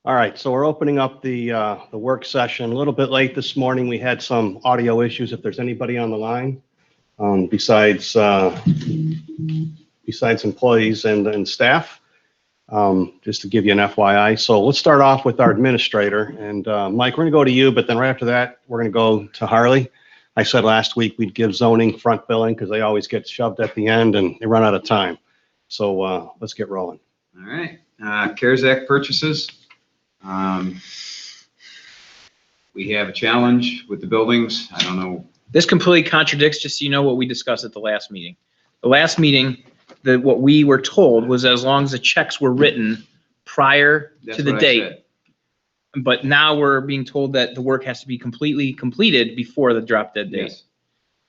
All right, so we're opening up the work session. A little bit late this morning. We had some audio issues. If there's anybody on the line, besides employees and staff, just to give you an FYI. So let's start off with our administrator. And Mike, we're going to go to you, but then right after that, we're going to go to Harley. I said last week we'd give zoning front billing because they always get shoved at the end and they run out of time. So let's get rolling. All right, CARES Act purchases. We have a challenge with the buildings. I don't know. This completely contradicts, just so you know, what we discussed at the last meeting. The last meeting, what we were told was as long as the checks were written prior to the date. But now we're being told that the work has to be completely completed before the drop dead date. Yes.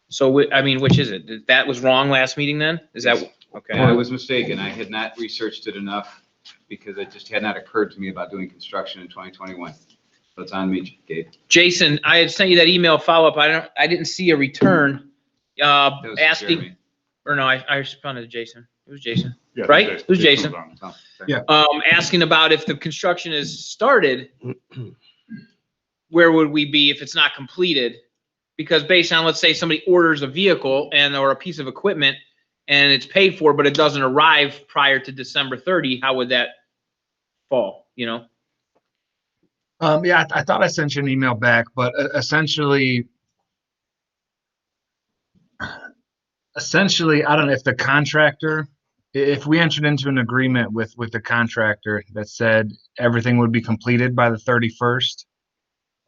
So, I mean, which is it? That was wrong last meeting then? Is that, okay. I was mistaken. I had not researched it enough because it just had not occurred to me about doing construction in 2021. So it's on me, Gabe. Jason, I had sent you that email follow-up. I didn't see a return asking, Jeremy. or no, I responded to Jason. It was Jason, Yeah, right? It was Jason. Oh, Yeah. Asking about if the construction is started, where would we be if it's not completed? Because based on, let's say somebody orders a vehicle or a piece of equipment and it's paid for, but it doesn't arrive prior to December 30, how would that fall, you know? Yeah, I thought I sent you an email back, but essentially, I don't know if the contractor, if we entered into an agreement with the contractor that said everything would be completed by the 31st,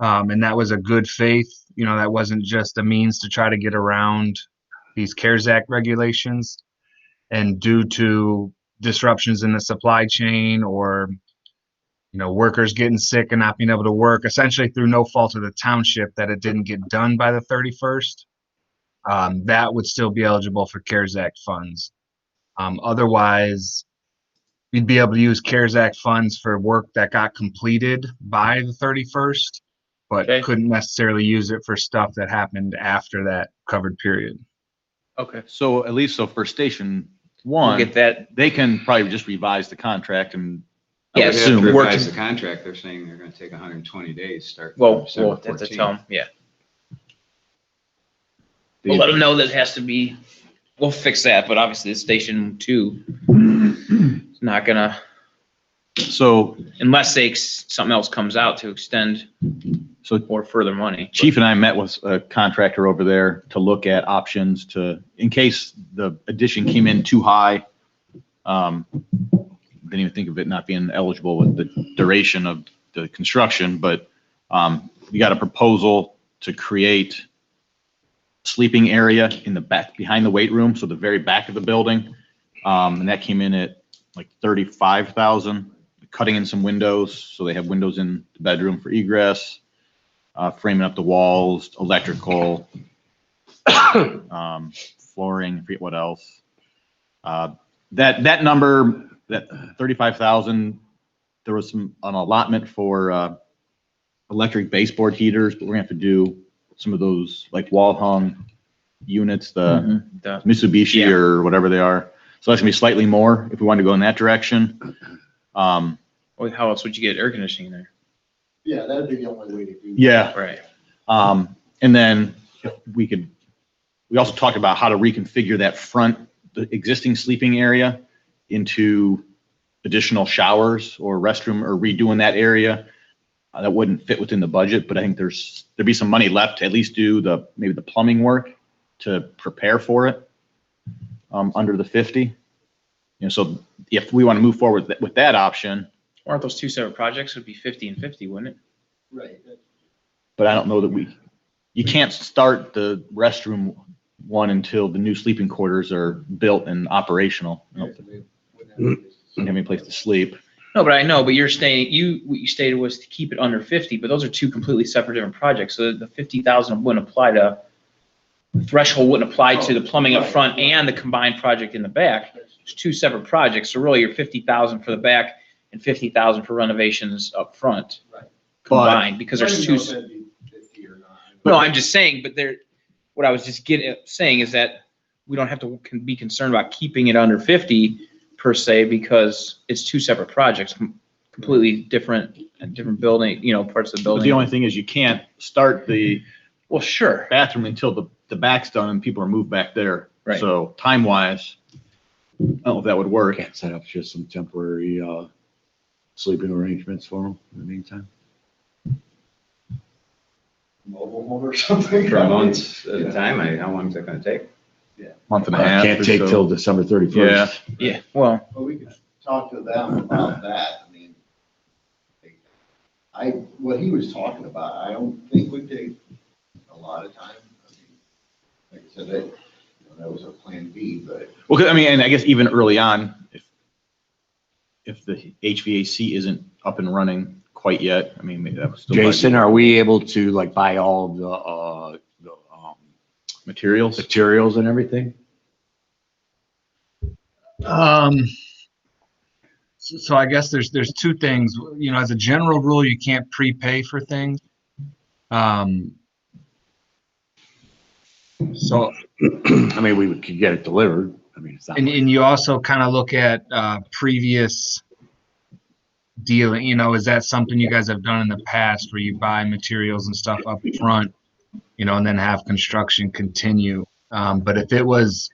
and that was a good faith, you know, that wasn't just a means to try to get around these CARES Act regulations, and due to disruptions in the supply chain or, you know, workers getting sick and not being able to work, essentially through no fault of the township, that it didn't get done by the 31st, that would still be eligible for CARES Act funds. Otherwise, we'd be able to use CARES Act funds for work that got completed by the 31st, but couldn't necessarily use it for stuff that happened after that covered period. Okay. So at least, so for Station 1, We'll get that. they can probably just revise the contract and Yeah, They have assume to work- revise the contract. They're saying they're going to take 120 days, start Well, December that's a 14th. tell 'em, yeah. We'll let them know that it has to be, we'll fix that, but obviously Station 2 is not gonna, so unless something else comes out to extend or further money. Chief and I met with a contractor over there to look at options in case the addition came in too high. Didn't even think of it not being eligible with the duration of the construction, but we got a proposal to create sleeping area in the back behind the weight room, so the very back of the building, and that came in at like $35,000. Cutting in some windows so they have windows in the bedroom for egress, framing up the walls, electrical, flooring, I forget what else. That number, that 35,000, there was an allotment for electric baseboard heaters, but we're gonna have to do some of those like wall hung units, the Mitsubishi or whatever they are. So that's gonna be slightly more if we want to go in that direction. Well, how else would you get air conditioning there? Yeah, that'd be the only way to do that. Yeah. Right. And then if we also talked about how to reconfigure the existing sleeping area into additional showers or restroom, or redoing that area. That wouldn't fit within the budget, but I think there'd be some money left to at least do maybe the plumbing work to prepare for it under the 50. You know, so if we want to move forward with that option. Aren't those two separate projects? It would be 50 and 50, wouldn't it? Right. But I don't know that you can't start the restroom one until the new sleeping quarters are built and operational. You don't have any place to sleep. No, but I know, but what you stated was to keep it under 50, but those are two completely separate different projects. So the 50,000 wouldn't apply the threshold wouldn't apply to the plumbing up front and the combined project in the back. It's two separate projects. So really you're 50,000 for the back and 50,000 for renovations up front. Right. Combined, because there's two. No, I'm just saying, but what I was just saying is that we don't have to be concerned about keeping it under 50 per se, because it's two separate projects completely different building, parts of the But the building. only thing is you can't start the Well, sure. bathroom until the back's done and people are moved back there. Right. So time-wise, I don't know if that would work. Can't set up just some temporary sleeping arrangements for them in the meantime. Mobile home or something. For months at a time, how long is that gonna take? Month and a half. Can't or take so. till December 31st. Yeah, well, Well, we could talk to them about that. I mean, what he was talking about, I don't think would take a lot of time. I mean, like I said, that was a plan B, but Well, 'cause, I mean, and I guess even early on, if the HVAC isn't up and running quite yet, I mean, maybe that was still. Jason, are we able to like buy all of the Materials? materials and everything? So I guess there's two things, as a general rule, you can't prepay for things. So, I mean, we could get it delivered. I mean, it's not. and you also kind of look at previous dealing, is that something you guys have done in the past where you buy materials and stuff up front, and then have construction continue? But if it was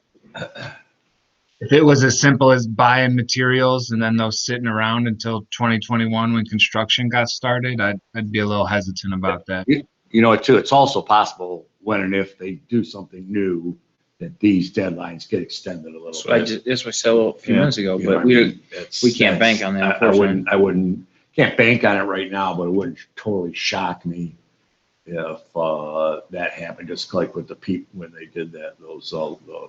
as simple as buying materials and then those sitting around until 2021 when construction got started, I'd be a little hesitant about that. You know, too, it's also possible when and if they do something new, that these deadlines get extended a little that's what bit. I said a few Yeah. minute ago, You know what but I mean? That's- we can't that's- bank on that, I wouldn't, can't bank on it right now, but it wouldn't totally shock me if that happened, just like with the people, when they did that, those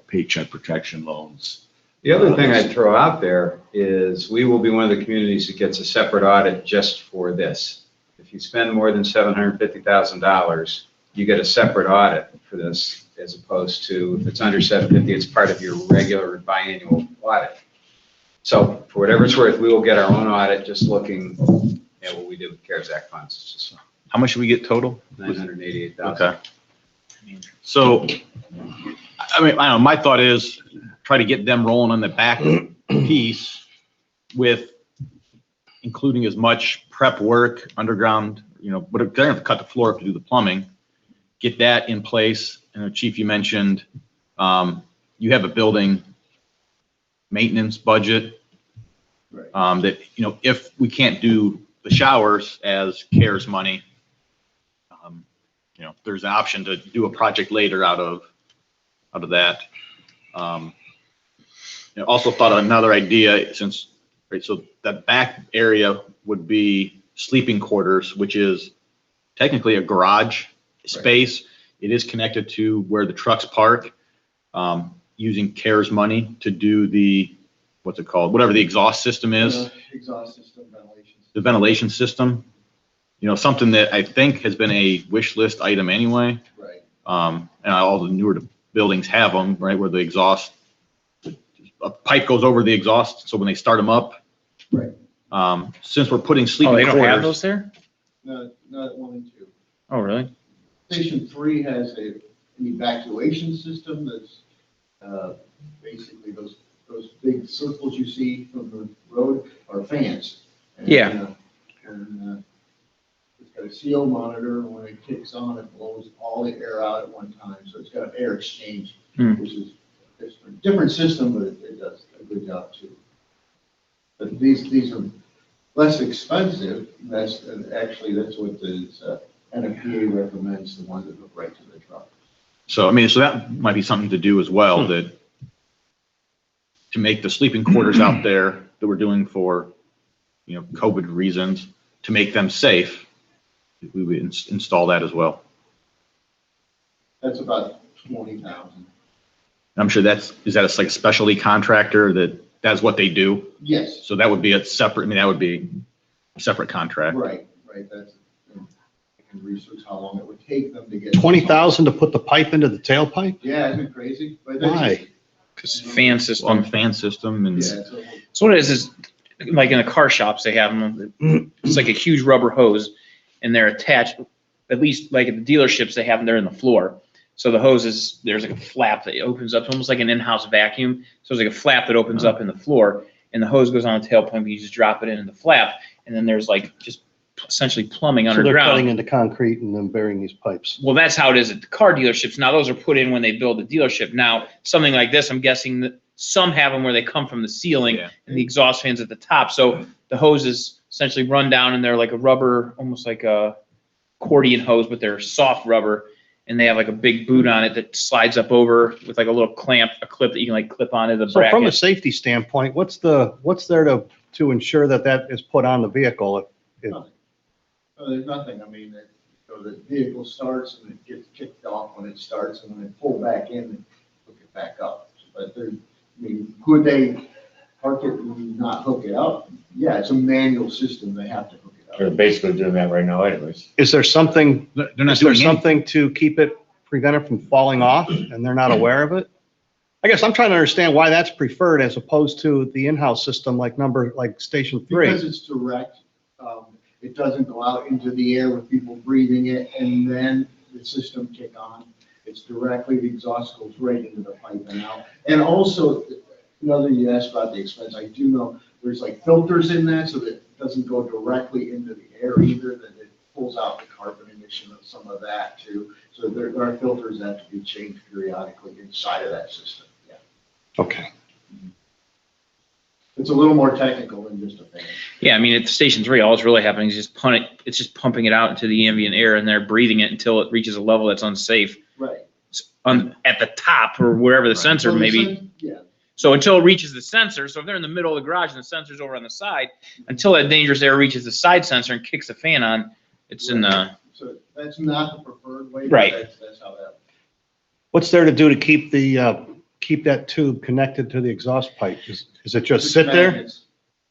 paycheck protection loans. The other thing I'd throw out there is we will be one of the communities that gets a separate audit just for this. If you spend more than $750,000, you get a separate audit for this, as opposed to if it's under 750, it's part of your regular biannual audit. So for whatever it's worth, we will get our own audit just looking at what we did with CARES Act funds. It's just How much should we get total? $988,000. Okay. So, I mean, I don't know, my thought is try to get them rolling on the back piece with including as much prep work, underground, but they're gonna have to cut the floor up to do the plumbing. Get that in place. Chief, you mentioned, you have a building maintenance budget. Right. That, if we can't do the showers as CARES money, there's an option to do a project later out of that. Also thought of another idea so that back area would be sleeping quarters, which is technically a garage space. It is connected to where the trucks park, using CARES money to do what's it called? Whatever the exhaust system is. exhaust system, ventilation. The ventilation system, something that I think has been a wish list item anyway. Right. And all the newer buildings have them, right, where the exhaust, a pipe goes over the exhaust, so when they start them up. Right. Since we're putting oh, sleeping they don't have quarters, those there? Not 1 and 2. Oh, really? Station 3 has an evacuation system that's basically those big circles you see from the road are fans. And, Yeah. It's got a CO monitor, and when it kicks on, it blows all the air out at one time. So it's got an air exchange, which is a different system, but it does a good job too. But these are less expensive. That's what the NFPA recommends, the ones that hook right to the truck. so that might be something to do as well, that to make the sleeping quarters out there that we're doing for, COVID reasons, to make them safe, we would install that as well. That's about 20,000. I'm sure is that like a specialty contractor that's what they do? Yes, So that would be that would be a separate contract. right. That's, I can research how long it would take them to get. 20,000 to put the pipe into the tailpipe? Yeah, isn't it crazy? But that's Why? just- Because fan On system. the fan system and. Yeah, so So what it is like in the car shops, they have them, it's like a huge rubber hose and they're attached, at least like at the dealerships, they have them there in the floor. So the hose there's like a flap that opens up, almost like an in-house vacuum. So there's like a flap that opens up in the floor and the hose goes on the tailpipe, you just drop it in the flap, and then there's like just essentially plumbing So they're underground. cutting into concrete and then burying these pipes. Well, that's how it is at the car dealerships. Now, those are put in when they build the dealership. Now, something like this, I'm guessing that some have them where they come from the ceiling Yeah. and the exhaust fans at the top. So the hoses essentially run down and they're like a rubber, almost like a accordion hose, but they're soft rubber. And they have like a big boot on it that slides up over with like a little clamp, a clip that you can like clip onto the So from a bracket. safety standpoint, what's there to ensure that that is put on the vehicle? Nothing. No, there's nothing. I mean, so the vehicle starts and it gets kicked off when it starts, and when they pull back in, they hook it back up. But I mean, could they park it and not hook it up? Yeah, it's a manual system. They have to hook it up. They're basically doing that right now anyways. Is there something, They're not is there doing anything. something to keep it, prevent it from falling off and they're not aware of it? I guess I'm trying to understand why that's preferred as opposed to the in-house system like Station 3. Because it's direct, it doesn't go out into the air with people breathing it and then the system kick on. It's directly, the exhaust goes right into the pipe and out. And also, another, you asked about the expense, I do know there's like filters in that so that it doesn't go directly into the air either, that it pulls out the carbon emission of some of that too. So there are filters that have to be changed periodically inside of that system, yeah. Okay. It's a little more technical than just a fan. Yeah, I mean, at Station 3, all that's really happening is it's just pumping it out into the ambient air and they're breathing it until it reaches a level that's unsafe Right. at the top or wherever the Right. sensor So the maybe. yeah. So until it reaches the sensor, so if they're in the middle of the garage and the sensor's over on the side, until that dangerous air reaches the side sensor and kicks the fan on, it's in the, So that's not the preferred way. but Right. That's how that. What's there to do to keep keep that tube connected to the exhaust pipe? Is it just sit there? Magnets.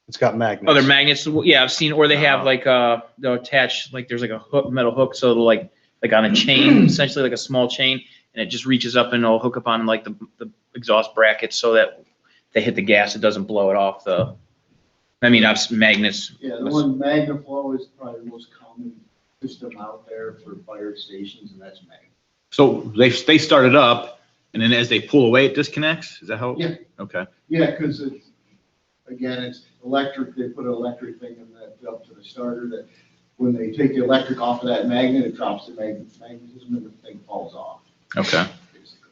It's got magnets. other magnets. Yeah, I've seen, or they have like, they'll attach, like there's like a hook, metal hook, so it'll like on a chain, essentially like a small chain, and it just reaches up and it'll hook up on like the exhaust brackets so that they hit the gas, it doesn't blow it off I've magnets. Yeah, the one MagnaFlow is probably the most common system out there for fire stations, and that's Magna. So they start it up, and then as they pull away, it disconnects? Is that how? Yeah. Okay. Yeah, because it's electric, they put an electric thing in that up to the starter that when they take the electric off of that magnet, it drops the magnetism and the thing falls off, Okay. basically.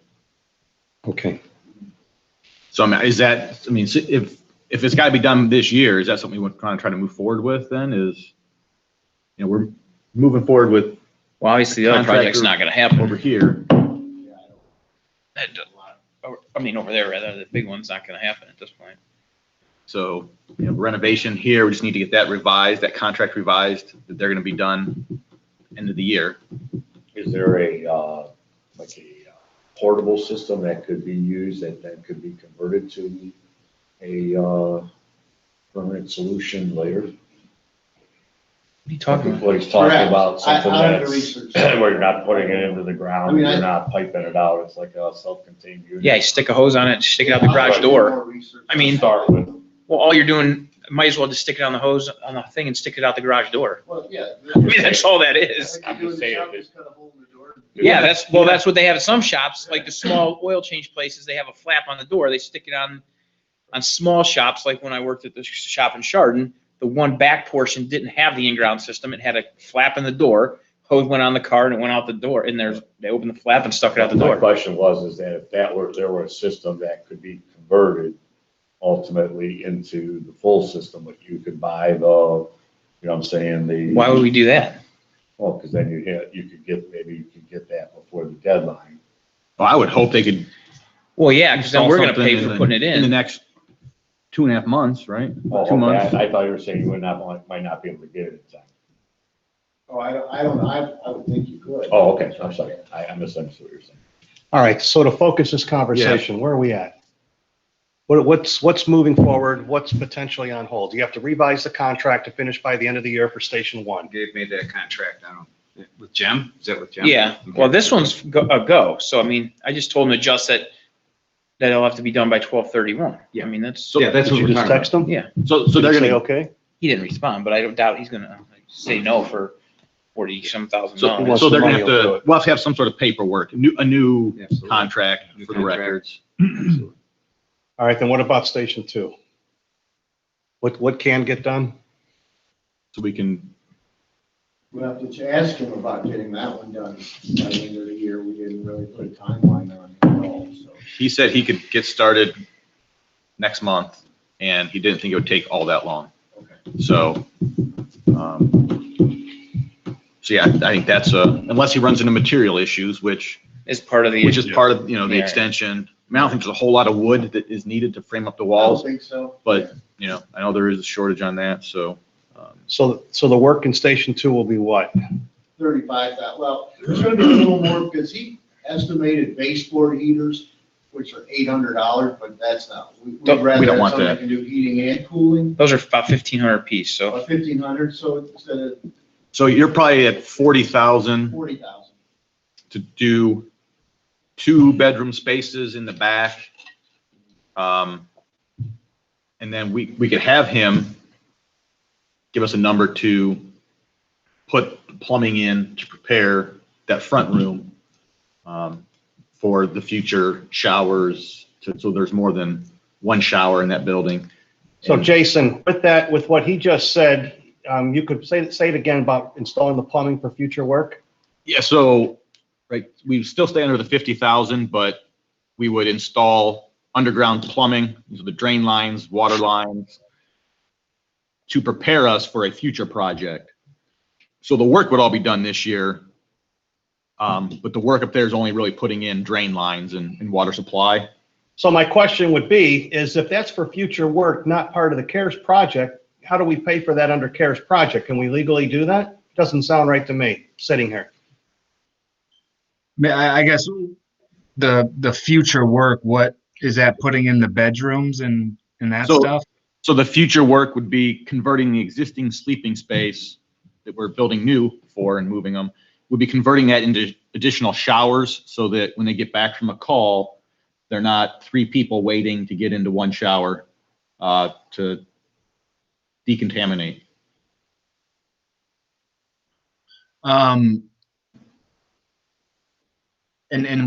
Okay. So if it's got to be done this year, is that something we want to try to move forward with then? We're moving forward with Well, obviously the other project's not gonna happen. over here. Yeah, I mean, over there, rather, the big one's not gonna happen at this point. So, renovation here, we just need to get that revised, that contract revised, that they're going to be done end of the year. Is there a portable system that could be used that could be converted to a permanent solution later? What are you talking about? What he's talking Perhaps. about, something I have to that's, research. where you're not putting it into the I ground, mean, you're not piping it out, it's like a self-contained unit. Yeah, you stick a hose on it, stick it out the garage door. I mean, Start with, well, all you're doing, might as well just stick it on the hose, on the thing and stick it out the garage door. Well, yeah. I mean, that's all that is. I'm just saying, Yeah, that's what they have at some shops, like the small oil change places, they have a flap on the door, they stick it on small shops, like when I worked at the shop in Chardon, the one back portion didn't have the in-ground system, it had a flap in the door, hose went on the car and it went out the door, and they opened the flap and stuck it out the my door. question is that if there were a system that could be converted ultimately into the full system, but you could buy Why would we do that? Well, because then you could get that before the deadline. Well, I would hope they could. Well, yeah, because then install we're gonna something pay for putting it in the in. next 2.5 months, right? Oh, 2 months. I thought you were saying you might not be able to get it in time. Oh, I would think you could. Oh, okay, I'm sorry, I misunderstood what you're saying. All right. So to focus this conversation, where are we at? What's moving forward? What's potentially on hold? Do you have to revise the contract to finish by the end of the year for Station 1? Gabe made that contract, with Jim? Is that with Jim? Yeah, well, this one's a go, so I mean, I just told him to adjust that it'll have to be done by 12/31. Yeah, I mean, that's, Yeah, that's Did what you we're just talking text them? yeah, So Did they're he say going okay? he didn't respond, but I don't doubt he's gonna say no for $40-some thousand to, dollars. so they're going money, to he'll do have to, it. we'll have to have some sort of paperwork, a new Absolutely. contract New for the contract. records. All right. Then what about Station 2? What can get done? So we can, We'll have to ask him about getting that one done by the end of the year. We didn't really put a timeline on it at all, so. he said he could get started next month, and he didn't think it would take all that long. Okay. So, so yeah, I think that's unless he runs into material issues, which Is part of the. is part of, the Yeah. extension. I mean, I don't think there's a whole lot of wood that is needed to frame up the I walls, don't think so. but, I know there is a shortage on that, so. So the work in Station 2 will be what? 35,000, well, there's gonna be a little more, because he estimated baseboard heaters, which are $800, but that's not, we'd Don't- rather we don't have want something that. that can do heating and cooling, Those are about 1,500 a piece, so. about 1,500, so instead of So you're probably at 40,000 40,000. to do 2-bedroom spaces in the back. And then we could have him give us a number to put plumbing in to prepare that front room for the future showers, so there's more than one shower in that building. So Jason, with what he just said, you could say it again about installing the plumbing for future work? Yeah, so, right, we still stay under the 50,000, but we would install underground plumbing, the drain lines, water lines, to prepare us for a future project. So the work would all be done this year. But the work up there is only really putting in drain lines and water supply. So my question would be, is if that's for future work, not part of the CARES project, how do we pay for that under CARES project? Can we legally do that? Doesn't sound right to me, sitting here. I guess the future work, what is that putting in the bedrooms and that So- stuff? So the future work would be converting the existing sleeping space that we're building new for and moving them, would be converting that into additional showers so that when they get back from a call, they're not 3 people waiting to get into one shower to decontaminate. And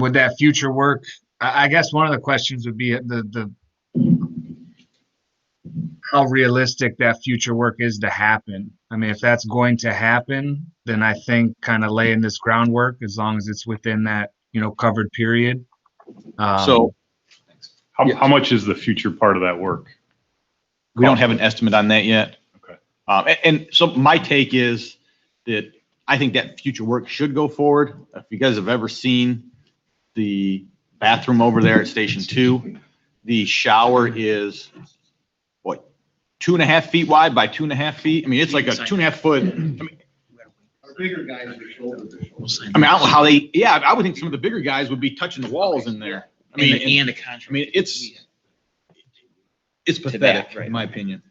would that future work, I guess one of the questions would be the how realistic that future work is to happen. I mean, if that's going to happen, then I think kind of laying this groundwork, as long as it's within that, covered period. So How much is the future part of that work? we don't have an estimate on that yet. Okay. And so my take is that I think that future work should go forward. If you guys have ever seen the bathroom over there at Station 2, the shower is, what, 2.5 feet wide by 2.5 feet? I mean, it's like a 2.5 foot. Our bigger guys are shoulder to shoulder. I mean, I don't know how they, yeah, I would think some of the bigger guys would be touching the walls in there. I mean, And the contract. I mean, it's pathetic, right. in my opinion.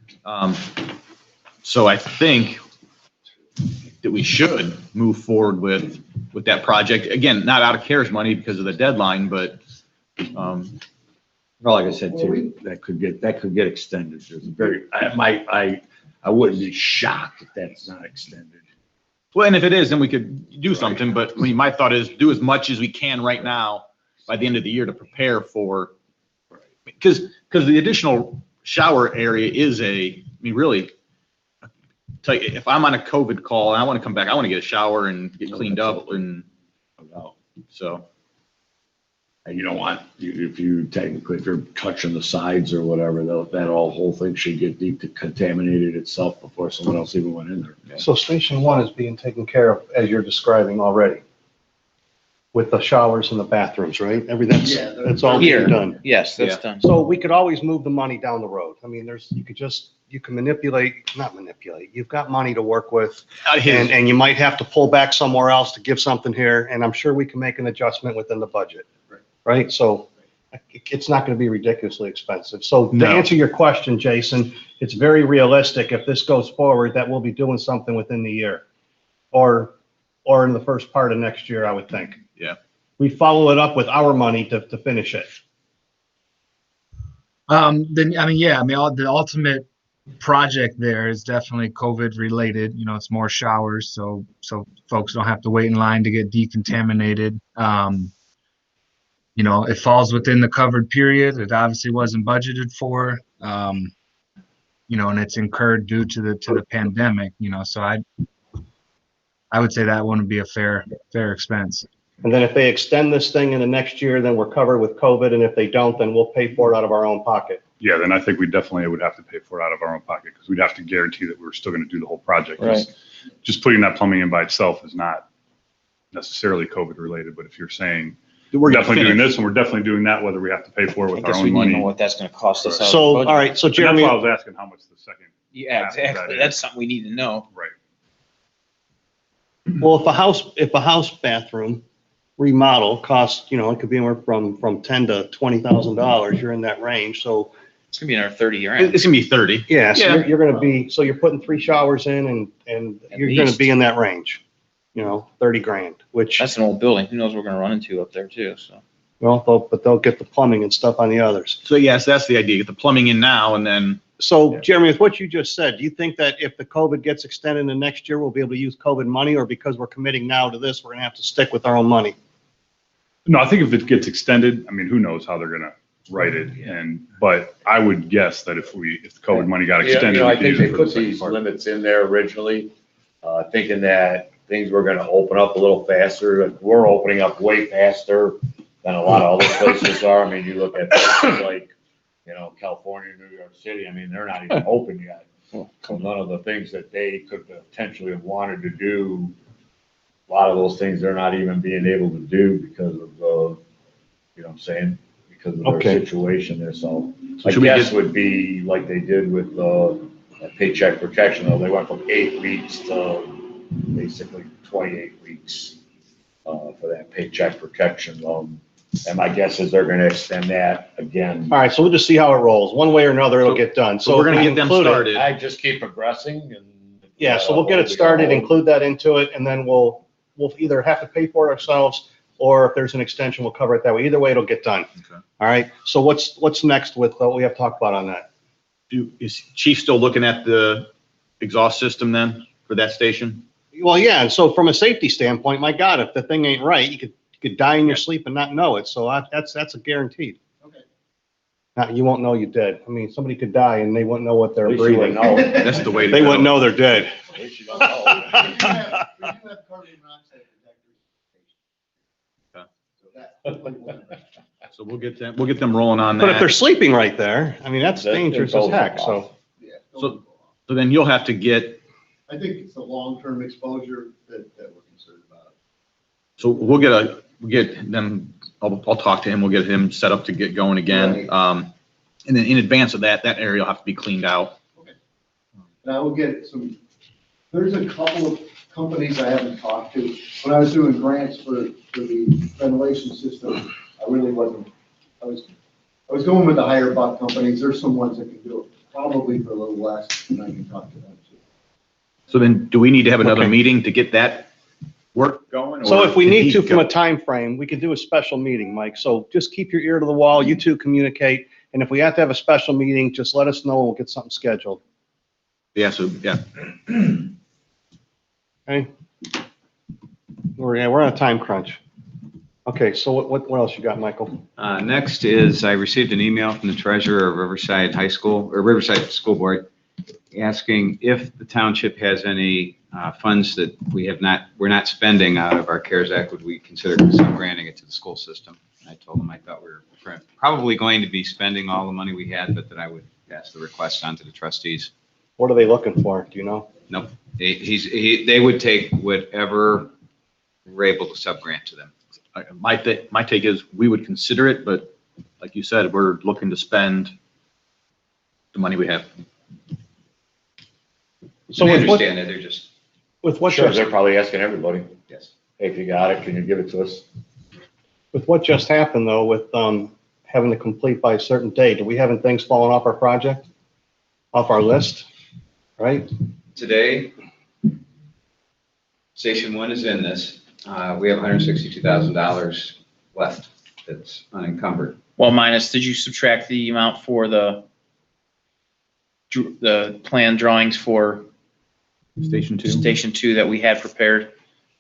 So I think that we should move forward with that project. Again, not out of CARES money because of the deadline, but, Well, like I said, too, that could get extended. I wouldn't be shocked if that's not extended. well, and if it is, then we could do something, but I mean, my thought is do as much as we can right now by the end of the year to prepare for, because the additional shower area is I mean, really, tell you, if I'm on a COVID call and I want to come back, I want to get a shower and get cleaned up, and so. And you don't want, if you're touching the sides or whatever, that whole thing should get decontaminated itself before someone else even went in there. So Station 1 is being taken care of, as you're describing already, with the showers and the bathrooms, right? Yeah, That's all being Here. done. Yes, that's Yeah. done. So we could always move the money down the road. I mean, you can not manipulate. You've got money to work with, and you might have to pull back somewhere else to give something here, and I'm sure we can make an adjustment within the budget. Right? So it's not going to be ridiculously expensive. So to No. answer your question, Jason, it's very realistic if this goes forward that we'll be doing something within the year or in the first part of next year, I would think. Yeah. We follow it up with our money to finish it. Then, I mean, yeah, I mean, the ultimate project there is definitely COVID related. It's more showers, so folks don't have to wait in line to get decontaminated. It falls within the covered period. It obviously wasn't budgeted for. and it's incurred due to the pandemic, so I would say that wouldn't be a fair expense. And then if they extend this thing into next year, then we're covered with COVID, and if they don't, then we'll pay for it out of our own pocket. Yeah, then I think we definitely would have to pay for it out of our own pocket because we'd have to guarantee that we're still going to do the whole project. Right. Just putting that plumbing in by itself is not necessarily COVID related, but if you're saying we're definitely doing this and we're definitely doing that, whether we have to pay for it I with our guess we own need to know money. what that's gonna cost us out of the So, budget. all right, so And that's Jeremy, why I was asking how much the second. Yeah, half of that exactly. is. That's something we need to know. Right. well, if a house bathroom remodel costs, it could be anywhere from $10,000 to $20,000, you're in that range, so, It's gonna be another 30 grand. It's gonna be 30. yeah, so Yeah. you're gonna be, so you're putting 3 showers in and At you're gonna least. be in that range, 30 grand, which, That's an old building. Who knows what we're gonna run into up there too, so. well, but they'll get the plumbing and stuff on the others. So yes, that's the idea. Get the plumbing in now and then, So Yeah. Jeremy, with what you just said, do you think that if the COVID gets extended into next year, we'll be able to use COVID money, or because we're committing now to this, we're gonna have to stick with our own money? No, I think if it gets extended, I mean, who knows how they're gonna write it, but I would guess that if the COVID money got extended. I we could think use they it for the put second these part. limits in there originally, thinking that things were gonna open up a little faster. Like, we're opening up way faster than a lot of other places are. I mean, you look at places like, California, New York City, I mean, they're not even open yet. So none of the things that they could potentially have wanted to do, a lot of those things they're not even being able to do because of the, what I'm saying? Because of their Okay. situation there, so. So I should we guess get- would be like they did with that paycheck protection, though. They went from 8 weeks to basically 28 weeks for that paycheck protection loan. And my guess is they're gonna extend that again. All right, so we'll just see how it rolls. One way or another, it'll So- get done. so we're if gonna we get them include it- started. I just keep progressing and. Yeah, so we'll get it started, include that into it, and then we'll either have to pay for it ourselves, or if there's an extension, we'll cover it that way. Either way, it'll get done. Okay. All right, so what's next with what we have to talk about on that? is Chief still looking at the exhaust system then for that station? Well, yeah, and so from a safety standpoint, my God, if the thing ain't right, you could die in your sleep and not know it, so that's a guaranteed. Okay. Now, you won't know you did. I mean, somebody could die and they wouldn't know what they're At least you breathing. wouldn't know. That's the way to They go. wouldn't know they're dead. At least you don't know. We do have carbon monoxide detectors. Okay. So that- So we'll get them rolling on that. But if they're sleeping right there, I mean, that's That- dangerous that as goes heck, off. so. Yeah, So- those will go off. So then you'll have to get, I think it's the long-term exposure that we're concerned about. so we'll get them, I'll talk to him, we'll get him set up to get going again. And then in advance of that area will have to be cleaned out. And I will get there's a couple of companies I haven't talked to. When I was doing grants for the ventilation system, I really wasn't, I was going with the higher buck companies. There's some ones that can do it probably for a little less, and I can talk to them too. So then do we need to have another Okay. meeting to get that work going? So or if we can need he to, from go? a time frame, we could do a special meeting, Mike. So just keep your ear to the wall, you two communicate, and if we have to have a special meeting, just let us know, and we'll get something scheduled, Yeah, so, yeah. okay? We're on a time crunch. Okay, so what else you got, Michael? Next is, I received an email from the treasurer of Riverside High School, or Riverside School Board, asking if the township has any funds that we're not spending out of our CARES Act, would we consider granting it to the school system? And I told them I thought we were probably going to be spending all the money we had, but that I would pass the request on to the trustees. What are they looking for? Do you know? Nope. They would take whatever we're able to subgrant to them. My take is we would consider it, but like you said, we're looking to spend the money we have. So They with what, understand that, they're just, with what Sure, just, they're probably asking everybody, yes. hey, if you got it, can you give it to us? with what just happened though, with having to complete by a certain date, do we having things falling off our project? Off our list, right? Today, Station 1 is in this. We have $162,000 left that's unencumbered. Well, minus, did you subtract the amount for the plan drawings for Station 2. Station 2 that we had prepared?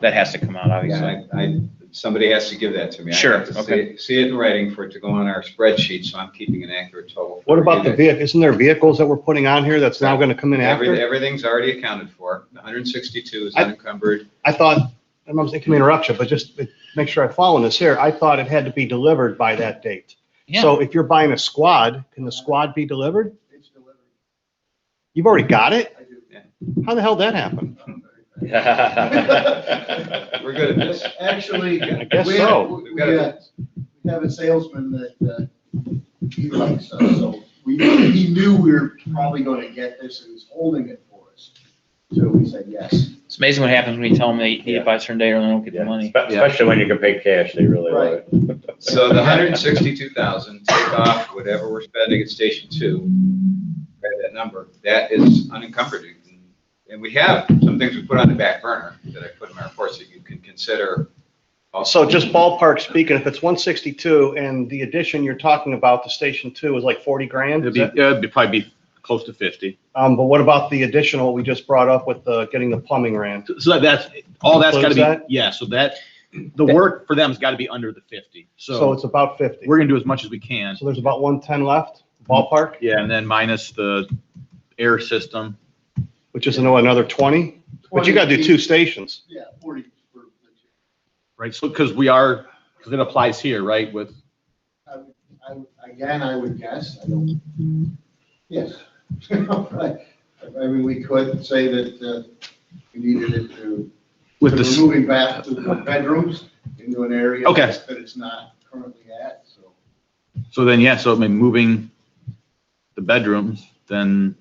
That has to come out, obviously. Yeah, Somebody has to give that to me. I Sure, have to okay. see it in writing for it to go on our spreadsheet, so I'm keeping an accurate total. What about the vehicle? Isn't there vehicles that we're putting on here that's now gonna come in after? Everything's already accounted for. The 162 is unencumbered. I thought, I'm not thinking to interrupt you, but just to make sure I'm following this here, I thought it had to be delivered by that date. Yeah. So if you're buying a squad, can the squad be delivered? It's delivered. You've already got it? I do. How the hell did that happen? We're good at this. Actually, I guess we so. we have a salesman that, he likes us, so he knew we were probably gonna get this, and was holding it for us. So we said yes. It's amazing what happens when you tell them they need it by a certain date or they don't get the money. Especially when you can pay cash, they really love it. So the 162,000, take off whatever we're spending at Station 2, right, that number, that is unencumbered. And we have some things we put on the back burner that I put in my reports that you can consider. So just ballpark speaking, if it's 162 and the addition you're talking about to Station 2 is like 40 grand? It'd probably be close to 50. But what about the additional we just brought up with getting the plumbing ran? So that's, all that's gotta Includes be, that? yeah, so that, the work for them's gotta be under the 50. So So it's about 50. we're gonna do as much as we can. So there's about 110 left, ballpark, Yeah, and then minus the air system. which is another 20? But you gotta do 2 stations. Yeah, 40 for the two. Right, so, because because it applies here, right, with, I would guess, I don't, yes. Right. I mean, we could say that we needed it to, with we're the, moving back to the bedrooms into an area Okay. that it's not currently at, so. so then, yeah, so I mean, moving the bedrooms, then,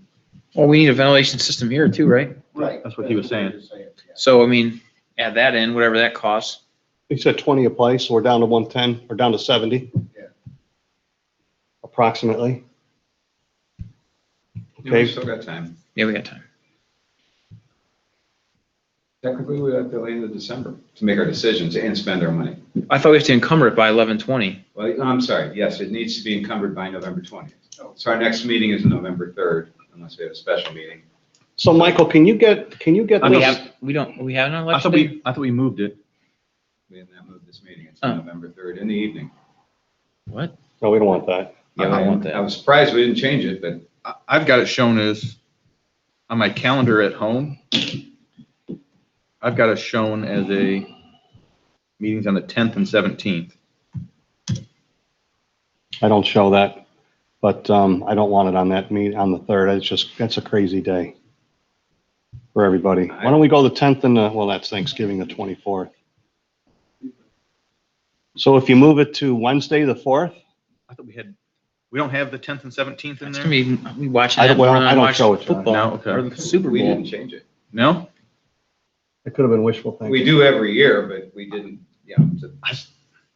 Well, we need a ventilation system here too, right? Right. That's what he was saying. Yeah. So, I mean, add that in, whatever that costs. You said 20 a place, so we're down to 110, or down to 70? Yeah. Approximately. We've Okay, still got time. Yeah, we got time. Technically, we have till the end of December to make our decisions and spend our money. I thought we have to encumber it by 11/20. Well, I'm sorry, yes, it needs to be encumbered by November 20th. So our next meeting is November 3rd, unless we have a special meeting. so Michael, can you get We this? we have an I election thought day? I thought we moved it. We have not moved this meeting. It's Oh. November 3rd in the evening. What? No, we don't want that. Yeah, I want that. I was surprised we didn't change it, but I've got it shown as, on my calendar at home, I've got it shown as a meetings on the 10th and 17th. I don't show that, but I don't want it on that on the 3rd. It's just, that's a crazy day for everybody. Why don't we go the 10th and well, that's Thanksgiving, the 24th. So if you move it to Wednesday, the 4th? I thought we don't have the 10th and 17th in It's there? gonna be, we watching I that. don't- well, run I don't watch show it, John. football No, okay. or the Super we Bowl. didn't change it. No? It could have been wishful thinking. We do every year, but we didn't, yeah, it's a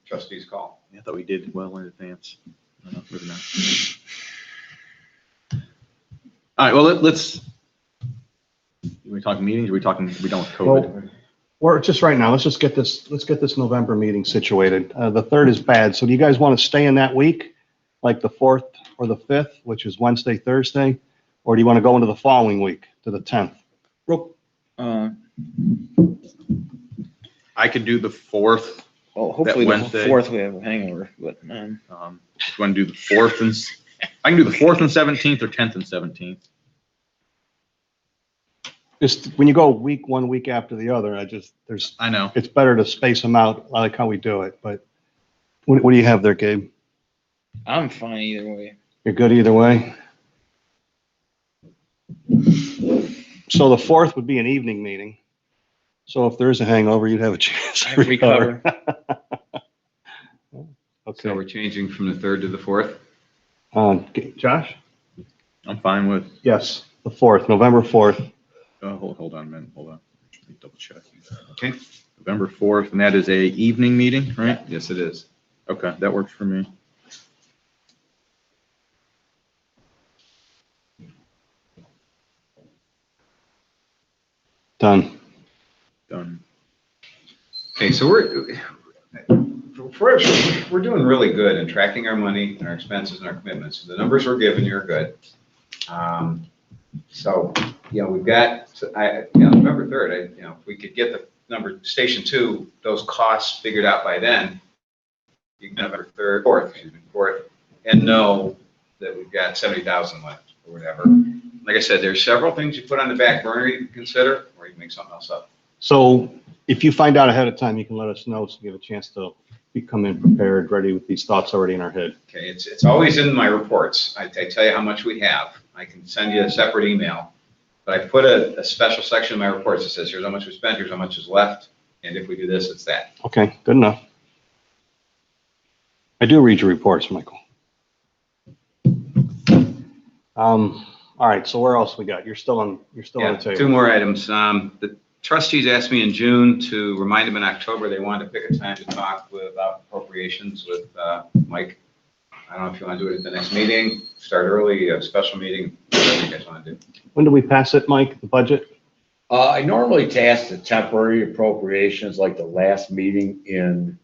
trustee's call. I thought we did well in advance. No, maybe not. All right, well, let's, are we talking meetings? Are we done with COVID? Well, we're just right now, let's get this November meeting situated. The 3rd is bad, so do you guys want to stay in that week? Like the 4th or the 5th, which is Wednesday, Thursday? Or do you want to go into the following week to the 10th? I could do the 4th. Well, hopefully the Wednesday. 4th we have a hangover, but, Do you want to do the 4th and, I can do the 4th and 17th or 10th and 17th. Just when you go one week after the other, I know. it's better to space them out. I like how we do it, but what do you have there, Gabe? I'm fine either way. You're good either way? So the 4th would be an evening meeting. So if there's a hangover, you'd have a chance I to recover. So we're Okay. changing from the 3rd to the 4th? Josh? I'm fine with, Yes, the 4th, November 4th. hold on a minute, hold on. Let me double check. Okay. November 4th, and that is a evening meeting, right? Yes, it is. Okay, that works for me. Done. Done. Okay, so we're doing really good in tracking our money and our expenses and our commitments. The numbers we're giving you are good. So, we've got, November 3rd, if we could get Station 2, those costs figured out by then, you can have our fourth, and know that we've got 70,000 left or whatever. Like I said, there's several things you put on the back burner you can consider, or you can make something else up. So if you find out ahead of time, you can let us know so we have a chance to come in prepared, ready with these thoughts already in our head. Okay, it's always in my reports. I tell you how much we have. I can send you a separate email, but I put a special section in my reports that says, here's how much we spent, here's how much is left, and if we do this, it's that. Okay, good enough. I do read your reports, Michael. All right, so where else we got? You're still on the table. Two more items. The trustees asked me in June to remind them in October they wanted to pick a time to talk about appropriations with Mike. I don't know if you want to do it at the next meeting, start early, a special meeting, whatever you guys want to do. When do we pass it, Mike, the budget? I normally task the temporary appropriations like the last meeting in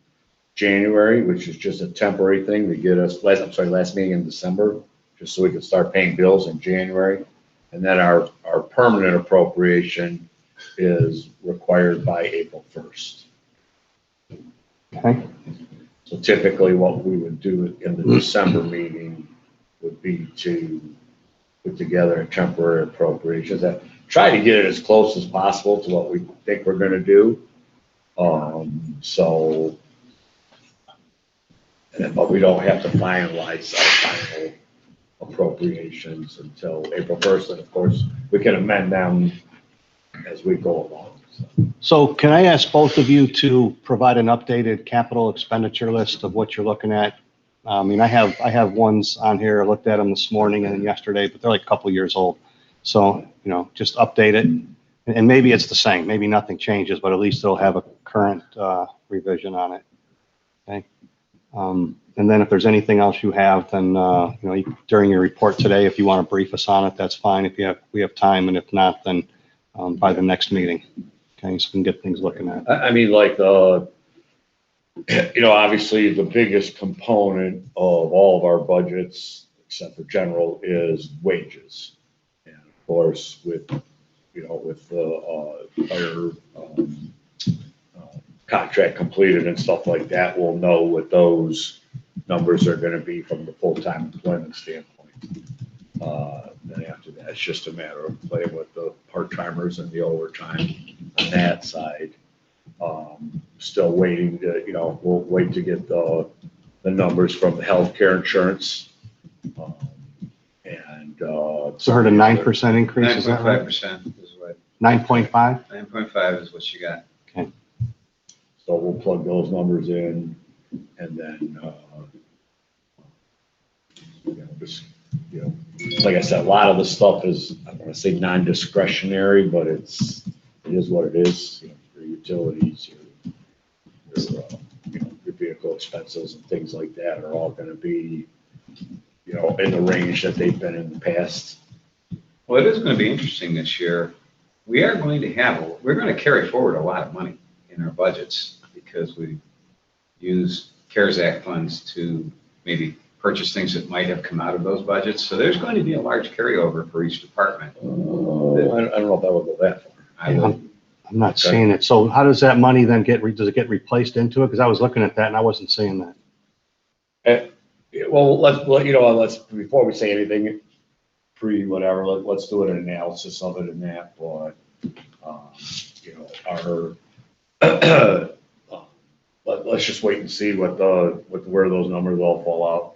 January, which is just a temporary thing to get us, last meeting in December, just so we can start paying bills in January. And then our permanent appropriation is required by April 1st. Okay. So typically what we would do in the December meeting would be to put together a temporary appropriations that try to get it as close as possible to what we think we're going to do. But we don't have to finalize our final appropriations until April 1st. And of course, we can amend them as we go along. So can I ask both of you to provide an updated capital expenditure list of what you're looking at? I mean, I have ones on here. I looked at them this morning and then yesterday, but they're like a couple years old. So, just update it. And maybe it's the same. Maybe nothing changes, but at least it'll have a current revision on it. Okay. And then if there's anything else you have, then, during your report today, if you want to brief us on it, that's fine. If we have time, and if not, then by the next meeting. Okay, so we can get things looking at. I mean, like, obviously the biggest component of all of our budgets, except for general, is wages. And of course, with the fire contract completed and stuff like that, we'll know what those numbers are going to be from the full-time employment standpoint. Then after that, it's just a matter of playing with the part-timers and the overtime on that side. Still waiting to, we'll wait to get the numbers from the healthcare insurance. So I heard a 9% increase, is that right? 9.5% is what. 9.5? 9.5 is what you got. Okay. So we'll plug those numbers in, and then, like I said, a lot of the stuff is, I want to say non-discretionary, but it is what it is. Your utilities, your vehicle expenses and things like that are all going to be, in the range that they've been in the past. Well, it is going to be interesting this year. We're going to carry forward a lot of money in our budgets because we use CARES Act funds to maybe purchase things that might have come out of those budgets. So there's going to be a large carryover for each department. I don't know if that will go that far. I'm not seeing it. So how does that money then does it get replaced into it? Because I was looking at that and I wasn't seeing that. Well, let's before we say anything whatever, let's do an analysis of it in that. But let's just wait and see where those numbers all fall out.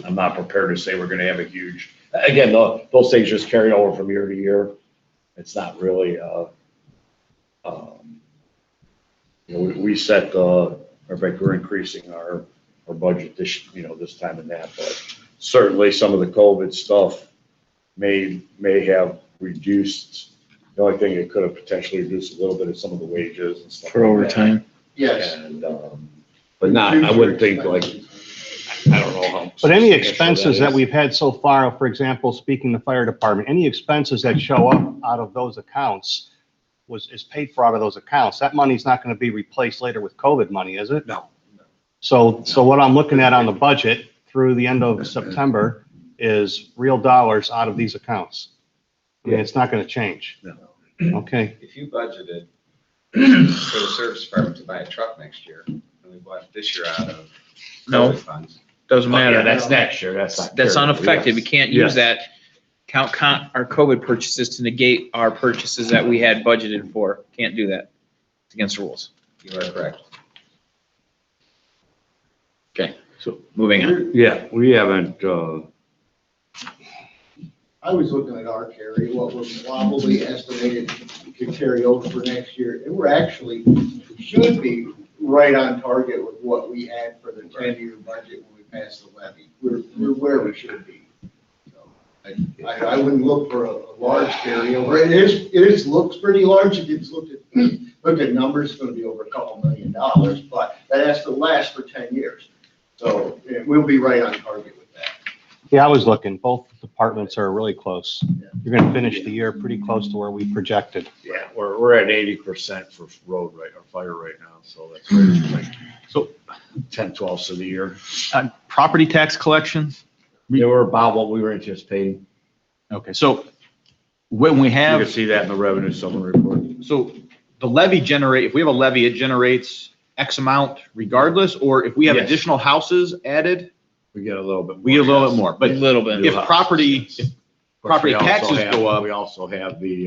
I'm not prepared to say we're going to have a huge. Again, those things just carry over from year to year. It's not really. We set in fact, we're increasing our budget this time and that, but certainly some of the COVID stuff may have reduced. The only thing it could have potentially reduced a little bit of some of the wages and stuff For like overtime. that. Yes. And but not, I wouldn't think like, I don't know how. But any substantial expenses that is. we've had so far, for example, speaking the fire department, any expenses that show up out of those accounts is paid for out of those accounts. That money's not going to be replaced later with COVID money, is it? No. So what I'm looking at on the budget through the end of September is real dollars out of these accounts. I mean, it's not going to change. No. Okay. If you budgeted for the service department to buy a truck next year, and we bought this year out of No. COVID funds. Doesn't Oh, yeah, matter. that's next year, that's not. That's carried over, unaffected. We yes. can't use Yes. that count our COVID purchases to negate our purchases that we had budgeted for. Can't do that. It's against the rules. You are correct. Okay, So, moving on. yeah, we haven't, I was looking at our carry, what we're probably estimated to carry over for next year, and we're actually, should be right on target with what we had for the 10-year budget when we passed the levy. We're where we should be. So, I wouldn't look for a large carryover. It is, looks pretty large, if you just look at numbers, it's gonna be over $2 million, but that has to last for 10 years. So, we'll be right on target with that. Yeah, I was looking, both departments are really close. You're gonna finish the year pretty close to where we projected. yeah, we're at 80% for road or fire right now, so that's like, So 10/12 of the year. property tax collections? They were about what we were anticipating. Okay, so when we You can have, see that in the revenue summary report. so the levy if we have a levy, it generates X amount regardless, or if we have Yes. additional houses added, We get a little bit more. we get a little bit more. A But little bit. if property, if property Of course, we also taxes have- go up, We also have the,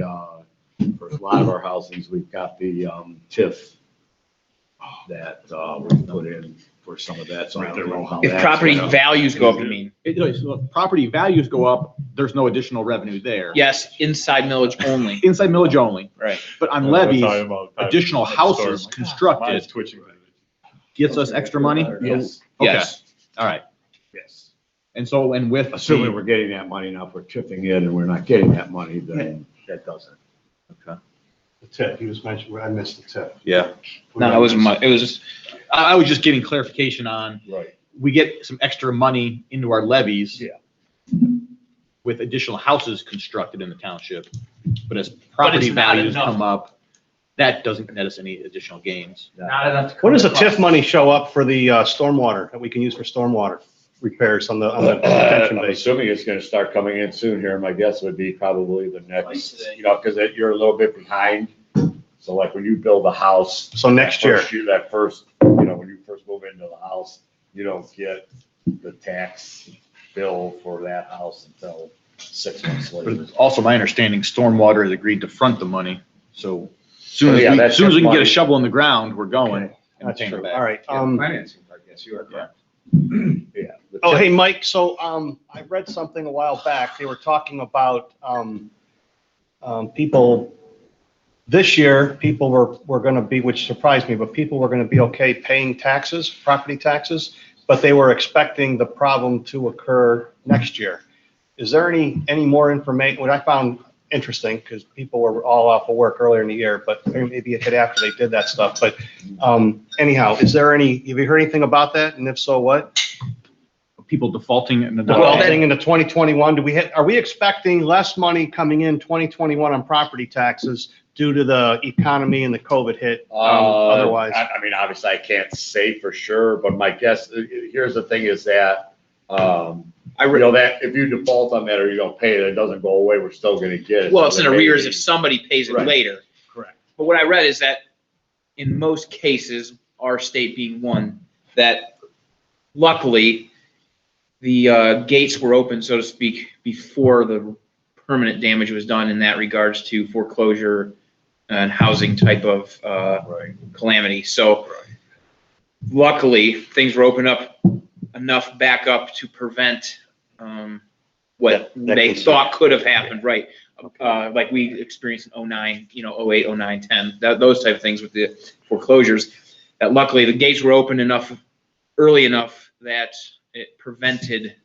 for a lot of our housings, we've got the TIF that we put in for some of that, so I don't know how If that's property gonna- values go up, you mean? so if property values go up, there's no additional revenue there. Yes, inside millage only. Inside millage only, Right. but on We're levies, talking about that- additional that story. houses Mine's constructed twitching. gets us extra money? Yes, Okay. Yes. All right. yes. And so, and with Assuming the, we're getting that money now, if we're tipping in and we're not getting that money, then that doesn't. The tip, he was mentioning, I missed the tip. yeah, No, it wasn't much. It was just, I was just getting clarification on, Right. we get some extra money into our levies. Yeah. With additional houses constructed in the township, but as property it's not values enough. come up, that doesn't net us any additional gains. not enough to When does the cover TIF money show up for the stormwater that we can use for stormwater repairs on the detention I'm base? assuming it's gonna start coming in soon here. My guess would be probably the Like next, today. you know, because you're a little bit behind. So like when you build a house. So next year, That first, you know, when you first move into the house, you don't get the tax bill for that house until 6 months But later. it's also my understanding, stormwater has agreed to front the money, so soon Oh, yeah, as that's we can get money. a shovel in the ground, we're going. Okay, and that's paying it true. back. All right. Yeah, the financing part, yes, you are correct. Yeah. The Oh, tip- hey, Mike, so, I read something a while back. They were talking about, people, this year, people were gonna be, which surprised me, but people were gonna be okay paying taxes, property taxes, but they were expecting the problem to occur next year. Is there any more information? What I found interesting, because people were all off of work earlier in the year, but maybe it hit after they did that stuff. But, anyhow, have you heard anything about that? And if so, what? People defaulting in the. Developing into 2021, are we expecting less money coming in 2021 on property taxes due to the economy and the COVID hit? Otherwise, I mean, obviously I can't say for sure, but my guess, here's the thing is that, you know, that if you default on that or you don't pay it, it doesn't go away. We're still gonna get it. Well, So it's in there may arrears be- if somebody pays it Right. later. Correct. But what I read is that in most cases, our state being one, that luckily the gates were open, so to speak, before the permanent damage was done in that regards to foreclosure and housing type of Right. calamity. So luckily, things were opened up enough back up to prevent what That they concern. thought could have happened, right? Like we experienced in 09, 08, 09, 10, those type of things with the foreclosures. That luckily the gates were open enough, early enough that it prevented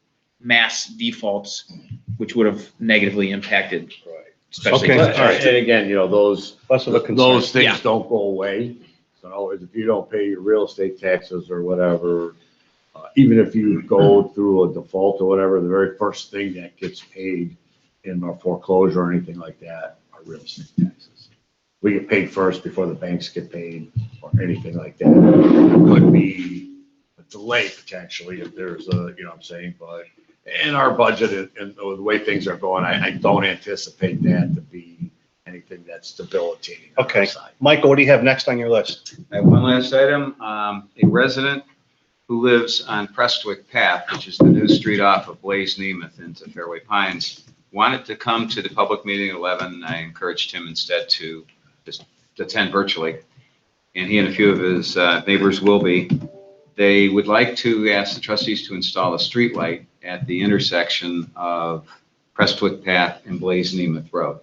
mass defaults, which would have negatively impacted, Right. especially. Okay. But- And again, you know, those, less of a concern. Those Yeah. things don't go away. So if you don't pay your real estate taxes or whatever, even if you go through a default or whatever, the very first thing that gets paid in a foreclosure or anything like that are real estate taxes. We get paid first before the banks get paid or anything like that. There could be a delay potentially if there's a, you know what I'm saying, but in our budget and the way things are going, I don't anticipate that to be anything that that's debilitating. on our Okay. side. Michael, what do you have next on your list? I have one last item. A resident who lives on Prestwick Path, which is the new street off of Blaze Nemeth into Fairway Pines, wanted to come to the public meeting at 11. I encouraged him instead to just attend virtually. And he and a few of his neighbors will be. They would like to ask the trustees to install a street light at the intersection of Prestwick Path and Blaze Nemeth Road,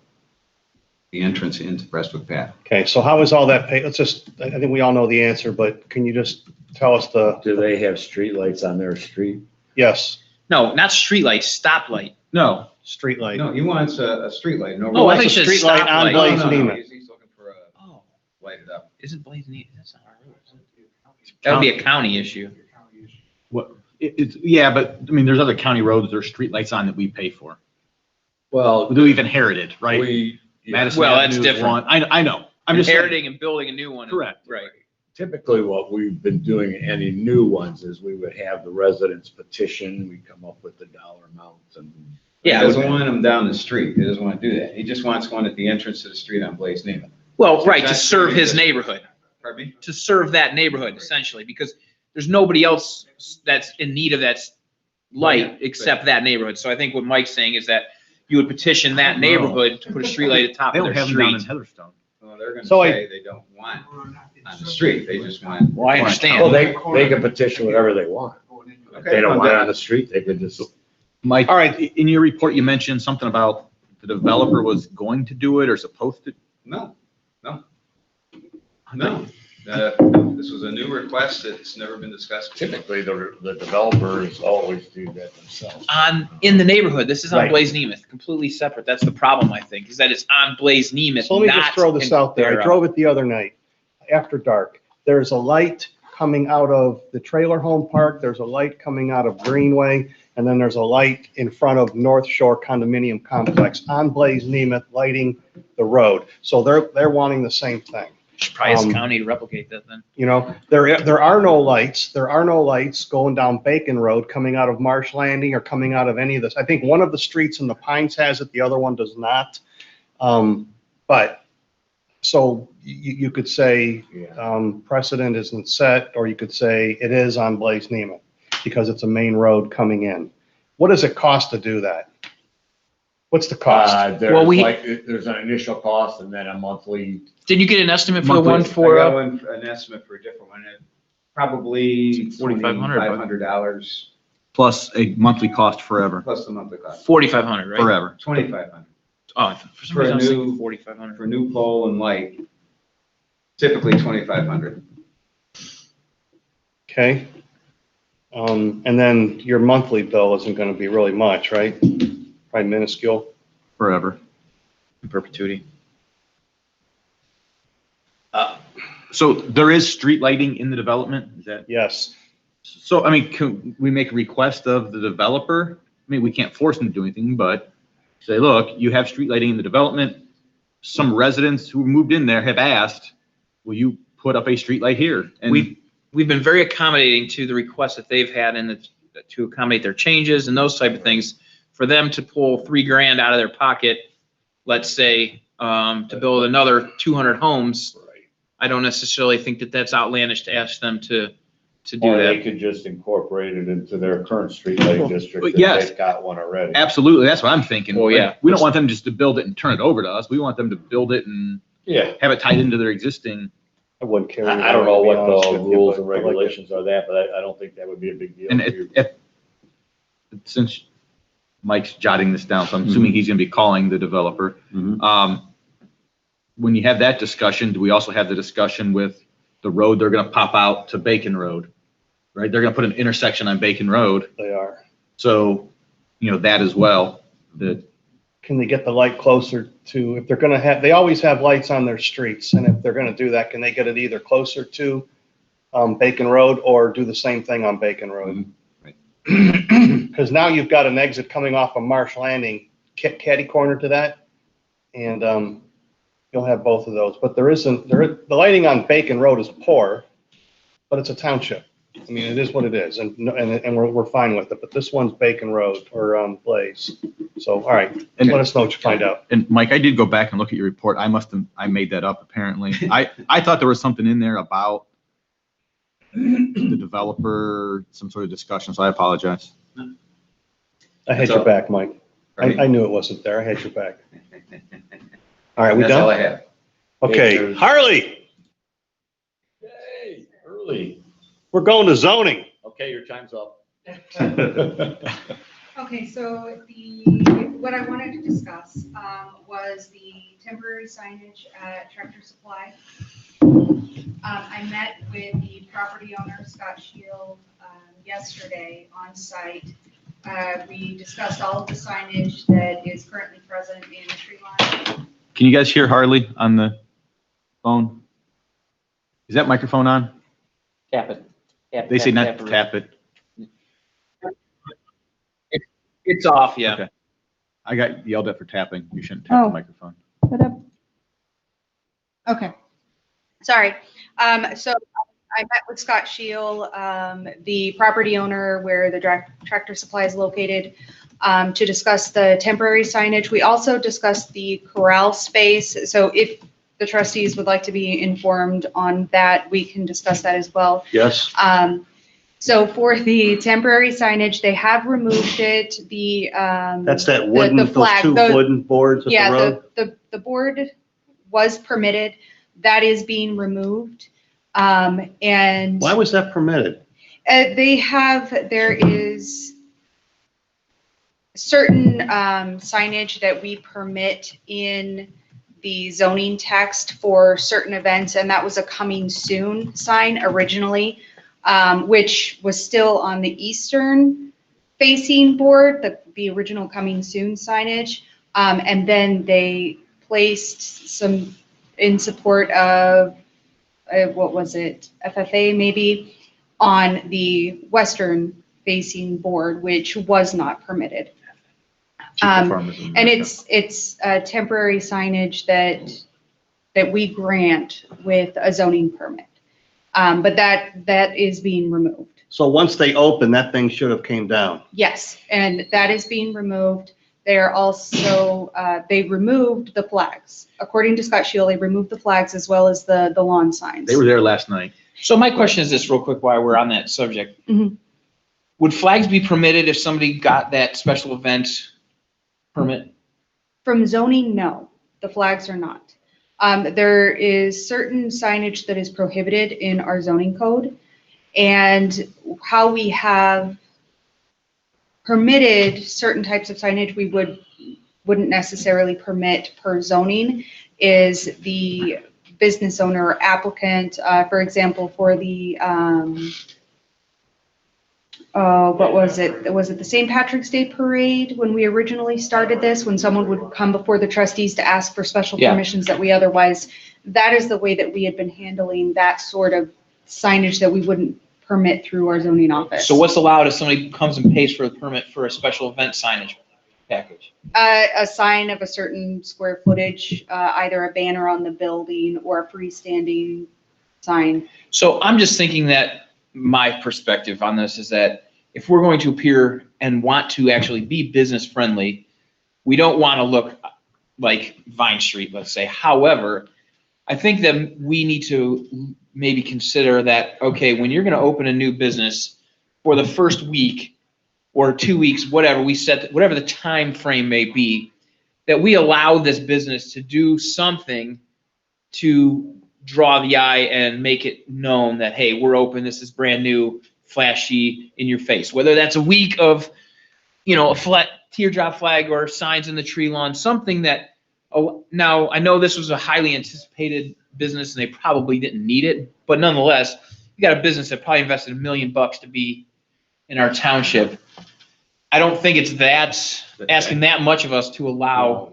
the entrance into Prestwick Path. Okay, so how is all that paid? Let's just, I think we all know the answer, but can you just tell us Do they have streetlights on their street? yes, No, not streetlight, stoplight. No, street light. No, he wants a street light. No. Oh, I wants think a it said street light on stoplight. Blaze No, Nemeth. He's looking for a Oh, lighted up. isn't Blaze Nemeth? That's not our road, is it? That would be a county issue. yeah, but I mean, there's other county roads there's streetlights on that we pay for. Well, That we've inherited, right? we, Madison Well, that's Avenue is different. one. I know. I'm just saying. Inheriting and building a new one. Correct. Right. typically what we've been doing, any new ones, is we would have the residents petition, we come up with the dollar amounts and. Yeah. He doesn't want them down the street. He doesn't want to do that. He just wants one at the entrance to the street on Blaze Nemeth. Well, right, to That's serve pretty his good. neighborhood, Pardon me? to serve that neighborhood essentially, because there's nobody else that's in need of that light Yeah, except that neighborhood. So I think what Mike's saying is that you would petition that No. neighborhood to put a street light at the top They of don't their have them down in street. Heatherstone. Well, they're going to So say they don't want on the street. They just want. Well, I Well, understand. they can petition whatever they want. If they don't want it on the street, they could just. Mike, all right, in your report, you mentioned something about the developer was going to do it or supposed to. No. This was a new request. It's never been discussed. before. Typically, the developers always do that themselves. In the neighborhood, this is on Right. Blaze Nemeth, completely separate. That's the problem, I think, is that it's on Blaze Nemeth, So let me just not throw this in out there. their, I drove it the other night after dark. There's a light coming out of the trailer home park. There's a light coming out of Greenway. And then there's a light in front of North Shore Condominium Complex on Blaze Nemeth lighting the road. So they're wanting the same thing. Should probably ask the county to replicate that then. You know, there are no lights. There are no lights going down Bacon Road coming out of Marsh Landing or coming out of any of this. I think one of the streets in the Pines has it, the other one does not. But so you could say Yeah. precedent isn't set, or you could say it is on Blaze Nemeth because it's a main road coming in. What does it cost to do that? What's the cost? Well, There's an initial cost and then a monthly. Did you get an estimate for the Monthly. one I for, got an estimate for a different one. Probably $4,500, $2,500 Plus a monthly cost forever, plus the monthly cost. 4,500, right? forever. 2,500 Oh, for some For a reason I was new- thinking 4,500. for new pole and light. Typically 2,500. Okay. And then your monthly bill isn't going to be really much, right? Probably minuscule. Forever. In perpetuity. So there is street lighting in the development, is that? Yes. So, I mean, can we make a request of the developer? I mean, we can't force them to do anything, but say, look, you have street lighting in the development. Some residents who moved in there have asked, will you put up a street light here? And We've been very accommodating to the requests that they've had and to accommodate their changes and those type of things. For them to pull $3,000 out of their pocket, let's say, to build another 200 homes, I don't necessarily think that that's outlandish to ask them to do Or they that. could just incorporate it into their current streetlight district if yes. they've got one already. absolutely, that's what I'm thinking. Well, yeah. We don't want them just to build it and turn it over to us. We want them to build it and Yeah. have it tied into their existing. I wouldn't care. I don't know to be what honest the with you, rules but and I like it. regulations are that, but I don't think that would be a big deal. And for you. since Mike's jotting this down, so I'm assuming he's gonna be calling the developer. When you have that discussion, do we also have the discussion with the road they're gonna pop out to Bacon Road? Right, they're gonna put an intersection on Bacon Road, They are. so, that as well, that, Can they get the light closer to, if they're going to have, they always have lights on their streets. And if they're going to do that, can they get it either closer to Bacon Road or do the same thing on Bacon Road? Because now you've got an exit coming off of Marsh Landing, catty corner to that. And you'll have both of those. But the lighting on Bacon Road is poor, but it's a township. I mean, it is what it is, and we're fine with it, but this one's Bacon Road or Blaze. So, all right, And- let us know what you find out. And Mike, I did go back and look at your report. I made that up apparently. I thought there was something in there about the developer, some sort of discussion, so I apologize. I had That's your all. back, Mike. Right? I knew it wasn't there. I had your back. All right, we That's all I done? have. Okay, Harley, Hey, early. we're going to zoning. Okay, your time's up. Okay, so what I wanted to discuss was the temporary signage at Tractor Supply. I met with the property owner, Scott Shield, yesterday on site. We discussed all of the signage that is currently present in the tree line. Can you guys hear Harley on the phone? Is that microphone on? Tap it. They say not to tap it. It's off, yeah. Okay. I got yelled at for tapping. You shouldn't tap the Oh. microphone. Okay, sorry. So I met with Scott Shield, the property owner where the Tractor Supply is located, to discuss the temporary signage. We also discussed the corral space. So if the trustees would like to be informed on that, we can discuss that as well. Yes. So for the temporary signage, they have removed it. That's that wooden, the those flag, two wooden boards at the yeah, road? the board was permitted. That is being removed. And Why was that permitted? there is certain signage that we permit in the zoning text for certain events, and that was a coming soon sign originally, which was still on the eastern facing board, the original coming soon signage. And then they placed some in support of, what was it, FFA maybe, on the western facing board, which was not permitted. And it's a temporary signage that we grant with a zoning permit. But that is being removed. So once they open, that thing should have came down. Yes, and that is being removed. They're also, they removed the flags. According to Scott Shield, they removed the flags as well as the lawn signs. They were there last night. So my question is this real quick while we're on that subject. Mhm. Would flags be permitted if somebody got that special event permit? From zoning, no, the flags are not. There is certain signage that is prohibited in our zoning code, and how we have permitted certain types of signage we wouldn't necessarily permit per zoning is the business owner or applicant, for example, for the, what was it? Was it the St. Patrick's Day Parade when we originally started this, when someone would come before the trustees to ask for special Yeah. permissions that we otherwise, that is the way that we had been handling that sort of signage that we wouldn't permit through our zoning office. So what's allowed if somebody comes and pays for a permit for a special event signage package? A sign of a certain square footage, either a banner on the building or a freestanding sign. So I'm just thinking that my perspective on this is that if we're going to appear and want to actually be business friendly, we don't want to look like Vine Street, let's say. However, I think that we need to maybe consider that, okay, when you're going to open a new business for the first week or 2 weeks, whatever we set, whatever the time frame may be, that we allow this business to do something to draw the eye and make it known that, hey, we're open, this is brand new, flashy, in your face. Whether that's a week of, a flat teardrop flag or signs in the tree lawn, something that, now I know this was a highly anticipated business and they probably didn't need it, but nonetheless, you got a business that probably invested $1 million to be in our township. I don't think it's asking that much of us to allow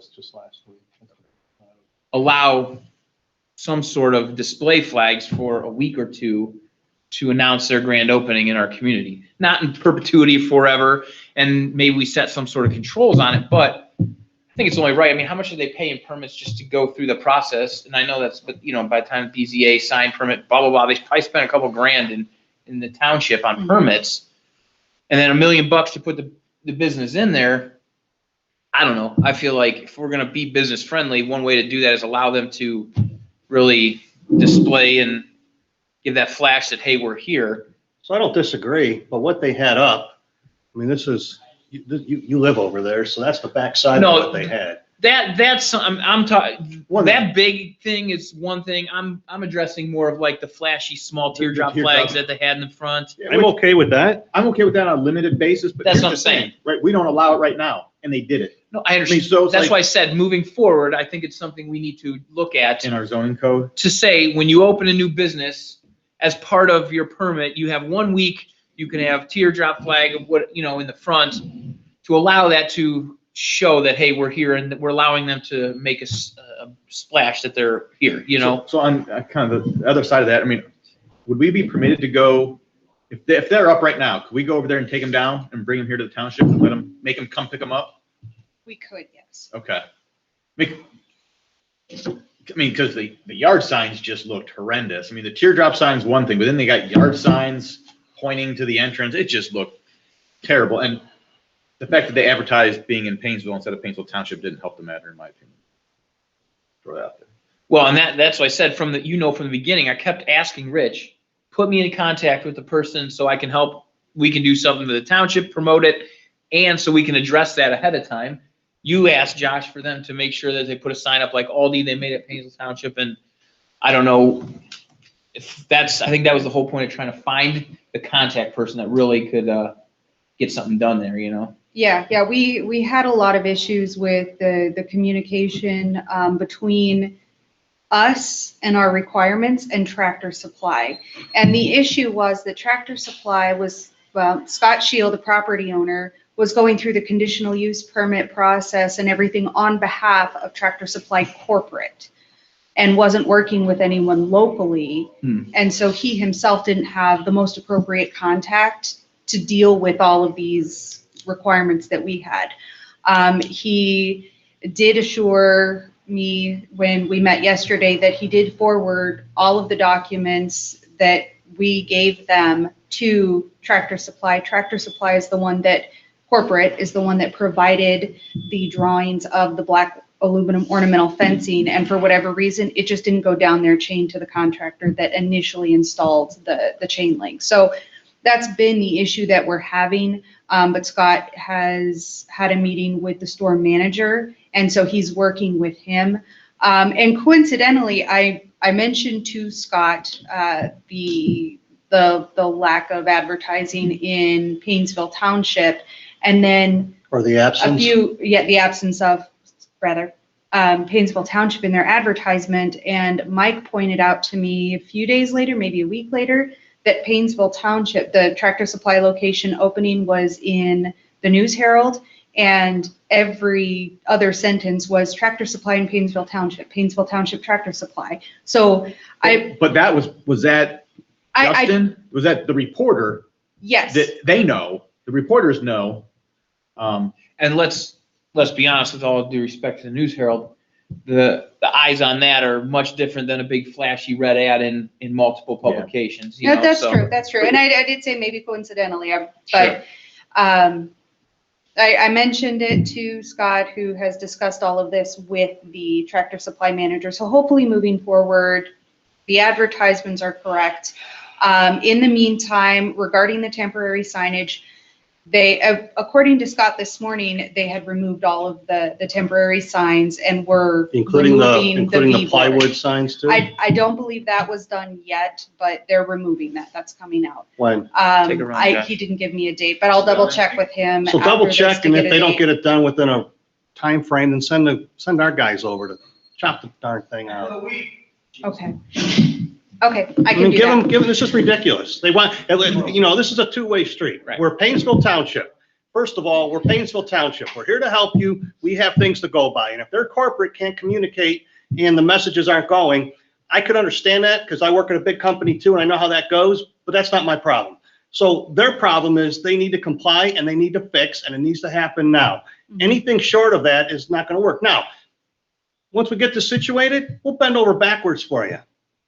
some sort of display flags for a week or two to announce their grand opening in our community. Not in perpetuity forever, and maybe we set some sort of controls on it, but I think it's only right. I mean, how much do they pay in permits just to go through the process? And I know that's, but by the time BZA sign permit, blah, blah, blah, they probably spent a couple grand in the township on permits, and then $1 million to put the business in there. I don't know. I feel like if we're gonna be business friendly, one way to do that is allow them to really display and give that flash that, hey, we're here. So I don't disagree, but what they had up, I mean, this is, you live over there, so that's the backside No, of what they had. That's I'm talking. That big thing is one thing. I'm addressing more of like the flashy small teardrop flags that they had in the front. I'm okay with that. I'm okay with that on a limited basis, but That's here's what I'm the thing, saying. right? We don't allow it right now, and they did it No, I understand. so it's That's like- why I said moving forward, I think it's something we need to look at in our zoning code. to say when you open a new business, as part of your permit, you have 1 week. You can have teardrop flag of what in the front to allow that to show that, hey, we're here, and we're allowing them to make a splash that they're here. So on kind of the other side of that, I mean, would we be permitted to go, if they're up right now, could we go over there and take them down and bring them here to the township and make them come pick them up? We could, yes. Okay. Because the yard signs just looked horrendous. I mean, the teardrop sign's one thing, but then they got yard signs pointing to the entrance. It just looked terrible. And the fact that they advertised being in Painesville instead of Painesville Township didn't help the matter, in my opinion. Throw it out there. Well, and that's what I said from the beginning. I kept asking Rich, put me in contact with the person so I can help. We can do something to the township, promote it, and so we can address that ahead of time. You asked Josh for them to make sure that they put a sign up like Aldi they made at Painesville Township, and I don't know if that's. I think that was the whole point of trying to find the contact person that really could get something done there. Yeah, we had a lot of issues with the communication between us and our requirements and Tractor Supply. And the issue was that Tractor Supply was, Scott Shield, the property owner, was going through the conditional use permit process and everything on behalf of Tractor Supply corporate and wasn't working with anyone locally. And so he himself didn't have the most appropriate contact to deal with all of these requirements that we had. He did assure me when we met yesterday that he did forward all of the documents that we gave them to Tractor Supply. Tractor Supply is the one that, corporate is the one that provided the drawings of the black aluminum ornamental fencing, and for whatever reason, it just didn't go down their chain to the contractor that initially installed the chain link. So that's been the issue that we're having. But Scott has had a meeting with the store manager, and so he's working with him. And coincidentally, I mentioned to Scott the lack of advertising in Painesville Township, and then Or the absence. the absence of Painesville Township in their advertisement. And Mike pointed out to me a few days later, maybe a week later, that Painesville Township, the Tractor Supply location opening was in the News Herald, and every other sentence was Tractor Supply in Painesville Township Tractor Supply. So But that was that Justin? Was that the reporter? Yes. That they know, the reporters know. And let's be honest, with all due respect to the News Herald, the eyes on that are much different than a big flashy red ad in multiple publications. Yeah, that's true. That's true. And I did say maybe coincidentally, but I mentioned it to Scott, who has discussed all of this with the Tractor Supply manager. So hopefully moving forward, the advertisements are correct. In the meantime, regarding the temporary signage, they, according to Scott this morning, they had removed all of the temporary signs and were Including the V-board. plywood signs too? I don't believe that was done yet, but they're removing that. That's coming out. When? Take a run, Josh. He didn't give me a date, but I'll double check with him. So after double this check, to and get if a they don't date. get it done within a time frame, then send our guys over to chop the darn thing out. Okay. Okay, I I can mean, do give that. them, this is ridiculous. They want, this is a two-way street. Right. We're Painesville Township. First of all, we're Painesville Township. We're here to help you. We have things to go by. And if their corporate can't communicate and the messages aren't going, I could understand that because I work at a big company too and I know how that goes, but that's not my problem. So their problem is they need to comply and they need to fix, and it needs to happen now. Anything short of that is not going to work. Now, once we get this situated, we'll bend over backwards for you.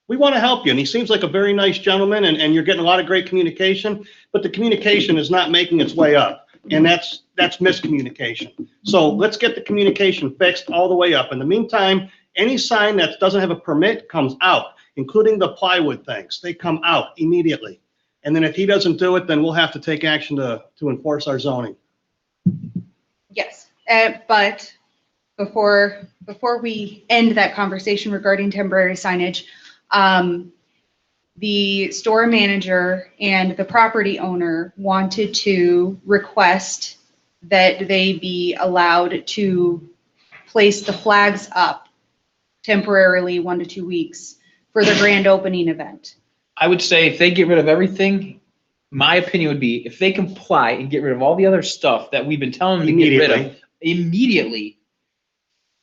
We want to help you. And he seems like a very nice gentleman, and you're getting a lot of great communication, but the communication is not making its way up. And that's miscommunication. So let's get the communication fixed all the way up. In the meantime, any sign that doesn't have a permit comes out, including the plywood things. They come out immediately. And then if he doesn't do it, then we'll have to take action to enforce our zoning. Yes, but before we end that conversation regarding temporary signage, the store manager and the property owner wanted to request that they be allowed to place the flags up temporarily 1 to 2 weeks for the grand opening event. I would say if they get rid of everything, my opinion would be if they comply and get rid of all the other stuff that we've been telling them to get rid of immediately,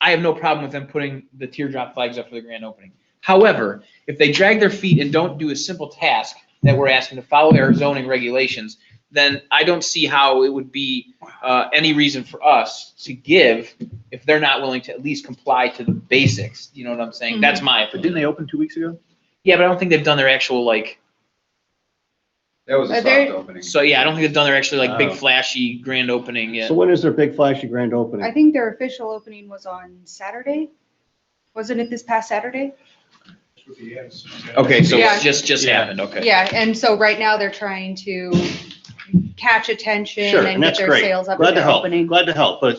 I have no problem with them putting the teardrop flags up for the grand opening. However, if they drag their feet and don't do a simple task that we're asking to follow their zoning regulations, then I don't see how it would be any reason for us to give if they're not willing to at least comply to the basics. You know what I'm saying? Mhm. That's my But opinion. didn't they open 2 weeks ago? Yeah, but I don't think they've done their actual like. That was a They're- soft opening. So yeah, I don't think they've done their actually like big Oh. flashy grand opening yet. So when is their big flashy grand I opening? think their official opening was on Saturday. Wasn't it this past Saturday? Okay, so Yeah. it's just Yeah. happened. Okay. Yeah, and so right now they're trying to catch attention Sure, and and get that's their great. sales up Glad at to their help, opening. glad to help, but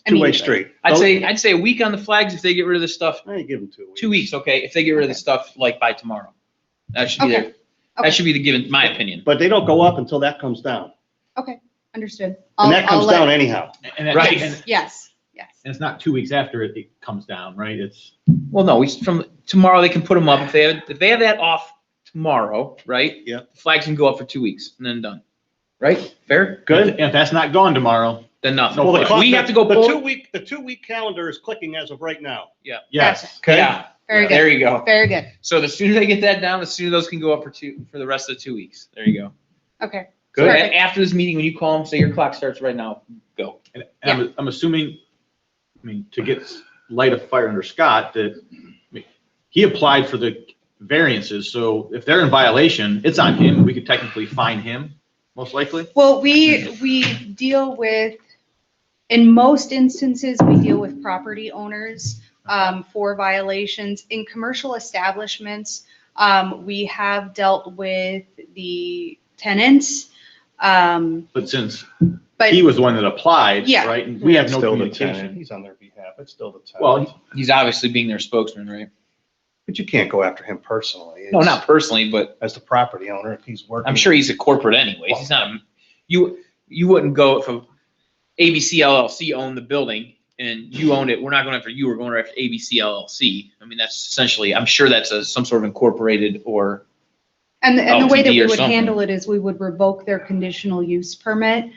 two-way immediately. street. I'd say a week on the flags if they get rid of this stuff. I give them 2 weeks. 2 weeks, okay. If they get rid of the stuff like by tomorrow, that should be Okay. their, Okay. that should be the given. My opinion. But they don't go up until that comes down. Understood. And that comes let- down anyhow. And Right. And Yes, yes. it's not 2 weeks after it comes down, right? It's, Well, no, from tomorrow they can put them up if they have that off tomorrow, right? Yep. The flags can go up for 2 weeks and then done. Right? Fair? Good? and if that's not gone tomorrow, Then nothing. Well, the If we have to go The pull. 2-week calendar is clicking as of right now. yes. Okay? Yeah. Very good. There you go. Very good. So the sooner they get that down, the sooner those can go up for the rest of the 2 weeks. There you go. Okay. So Perfect. after this meeting, when you call them, say your clock starts right now, go. And I'm assuming, I mean, to get light a fire under Scott, that I mean, he applied for the variances, so if they're in violation, it's on him. We could technically fine him, most likely. Well, we deal with, in most instances, we deal with property owners for violations. In commercial establishments, we have dealt with the tenants. But since But he was the one that applied, Yeah. right? And we have no Still the communication. tenant. He's on their behalf. It's still the tenant. Well, He's obviously being their spokesman, right? But you can't go after him personally. No, It's- not personally, but As the property owner, if he's working. I'm sure he's a corporate anyways. He's not a, you wouldn't go if a ABC LLC owned the building and you owned it. We're not going after you. We're going after ABC LLC. I mean, that's essentially, I'm sure that's some sort of incorporated or. And the way that LTD we or would something. handle it is we would revoke their conditional use permit,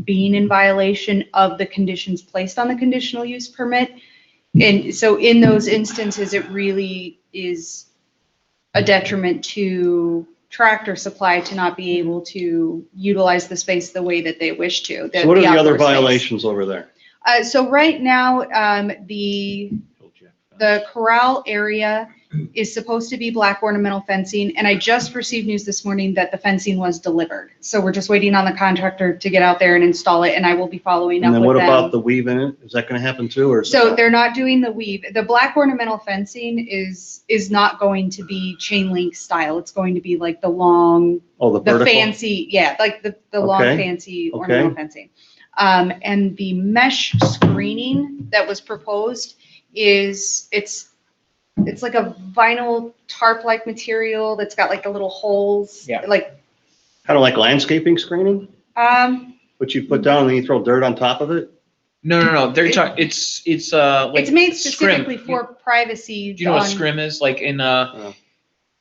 being in violation of the conditions placed on the conditional use permit. And so in those instances, it really is a detriment to Tractor Supply to not be able to utilize the space the way that they wish to. So what are the other outdoor space. violations over there? So right now, the corral area is supposed to be black ornamental fencing, and I just received news this morning that the fencing was delivered. So we're just waiting on the contractor to get out there and install it, and I will be following And up then with what them. about the weave in it? Is that gonna happen too, or? is So it- they're not doing the weave. The black ornamental fencing is not going to be chain link style. It's going to be like the long, Oh, the the vertical? fancy, yeah, like the long Okay. fancy Okay. ornamental fencing. And the mesh screening that was proposed is, it's like a vinyl tarp-like material that's got like the little holes. Yeah. Like, Kind of like landscaping screening, which you put down and then you throw dirt on top of it? No. They're talking, it's like. it's made scrim. specifically for privacy. Do you know what on- scrim is? Like in, Oh.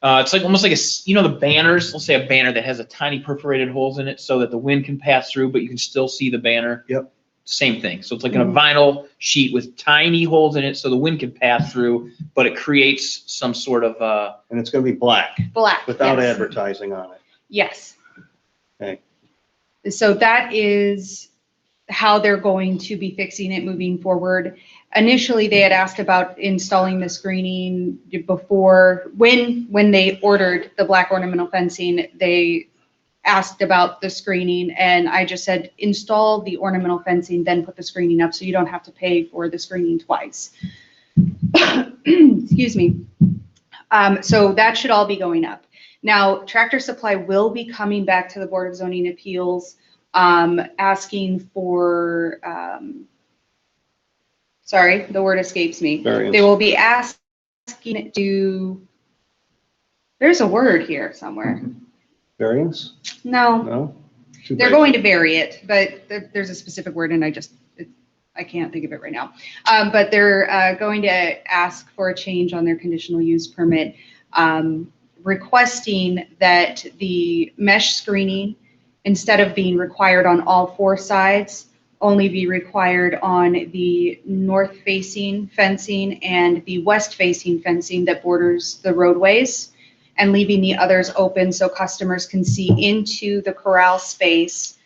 it's like almost like the banners, let's say a banner that has a tiny perforated holes in it so that the wind can pass through, but you can still see the banner. Yep. Same thing. So it's like in a vinyl sheet with tiny holes in it so the wind can pass through, but it creates some sort of, And it's gonna be black Black. without yes. advertising on it. Yes. Okay. So that is how they're going to be fixing it moving forward. Initially, they had asked about installing the screening before, when they ordered the black ornamental fencing, they asked about the screening, and I just said, install the ornamental fencing, then put the screening up, so you don't have to pay for the screening twice. Excuse me. So that should all be going up. Now, Tractor Supply will be coming back to the Board of Zoning Appeals, asking for, sorry, the word escapes me. Variance. They will be asking to, there's a word here somewhere. Variance? No, No? they're going to vary it, but there's a specific word and I can't think of it right now. But they're going to ask for a change on their conditional use permit, requesting that the mesh screening, instead of being required on all 4 sides, only be required on the north-facing fencing and the west-facing fencing that borders the roadways, and leaving the others open so customers can see into the corral space,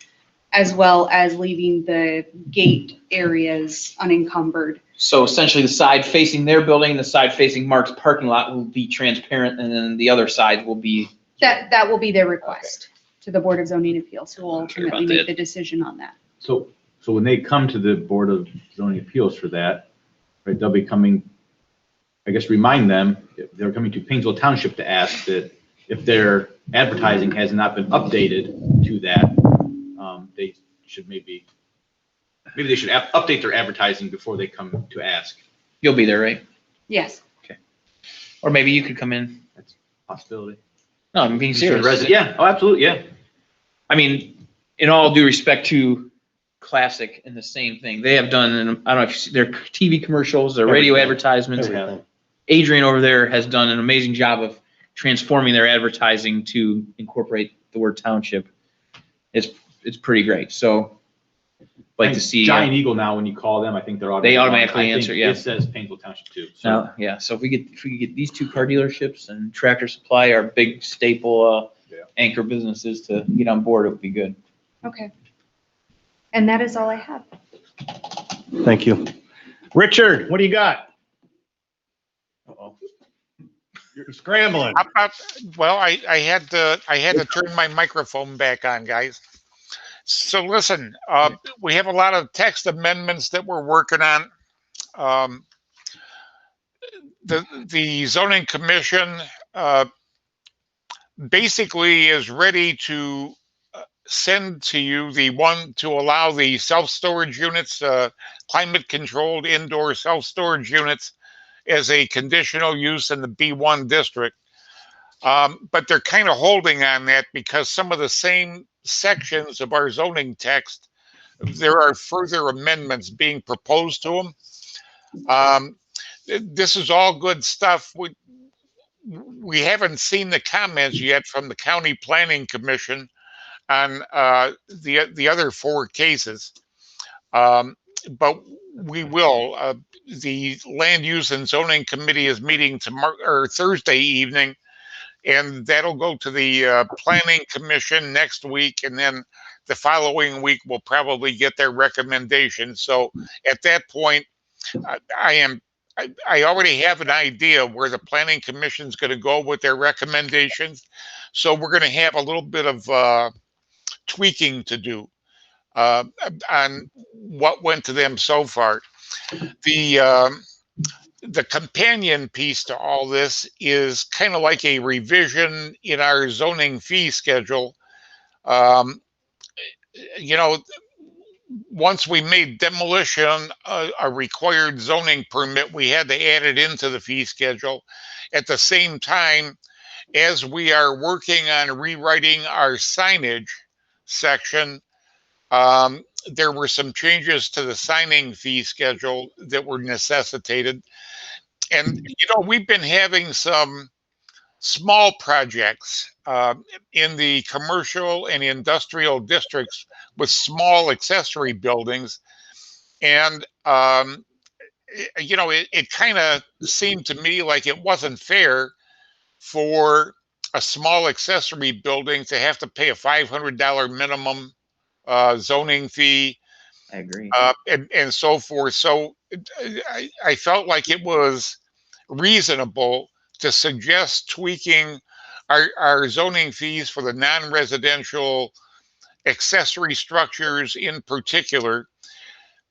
as well as leaving the gate areas unencumbered. So essentially, the side facing their building, the side facing Mark's parking lot will be transparent, and then the other side will be. That will be their request to the Board of Zoning Appeals, who will Not sure about ultimately make that. the decision on that. So when they come to the Board of Zoning Appeals for that, right, they'll be coming, I guess, remind them, if they're coming to Painesville Township to ask that if their advertising has not been updated to that, they should maybe they should update their advertising before they come to ask. You'll be there, right? Yes. Or maybe you could come in. That's a possibility. No, I'm being serious. Yeah, oh, absolutely, yeah. I mean, in all due respect to Classic and the same thing, they have done, and I don't know if you see their TV commercials, their radio Everything. advertisements. Everything. Adrian over there has done an amazing job of transforming their advertising to incorporate the word township. It's pretty great. So like to see. Giant Eagle now, when you call them, I think they're They automatically. automatically I think answer, yeah. It says Painesville Township too. So Now, yeah, so if we could get these 2 car dealerships and Tractor Supply, our big staple anchor businesses, to get on board, it would be good. Okay. And that is all I have. Thank you. Richard, what do you got? Uh-oh. You're scrambling. Well, I had to turn my microphone back on, guys. So listen, we have a lot of text amendments that we're working on. The zoning commission basically is ready to send to you the one to allow the self-storage units, climate-controlled indoor self-storage units, as a conditional use in the B1 district. But they're kind of holding on that because some of the same sections of our zoning text, there are further amendments being proposed to them. This is all good stuff. We haven't seen the comments yet from the County Planning Commission on the other 4 cases. But we will. The Land Use and Zoning Committee is meeting tomorrow or Thursday evening, and that'll go to the Planning Commission next week, and then the following week we'll probably get their recommendations. So at that point, I already have an idea where the Planning Commission is going to go with their recommendations. So we're going to have a little bit of tweaking to do on what went to them so far. The companion piece to all this is kind of like a revision in our zoning fee schedule. You know, once we made demolition a required zoning permit, we had to add it into the fee schedule. At the same time, as we are working on rewriting our signage section, there were some changes to the signing fee schedule that were necessitated. And, you know, we've been having some small projects in the commercial and industrial districts with small accessory buildings. And, you know, it kind of seemed to me like it wasn't fair for a small accessory building to have to pay a $500 minimum zoning fee, I agree. and so forth. So I felt like it was reasonable to suggest tweaking our zoning fees for the non-residential accessory structures in particular.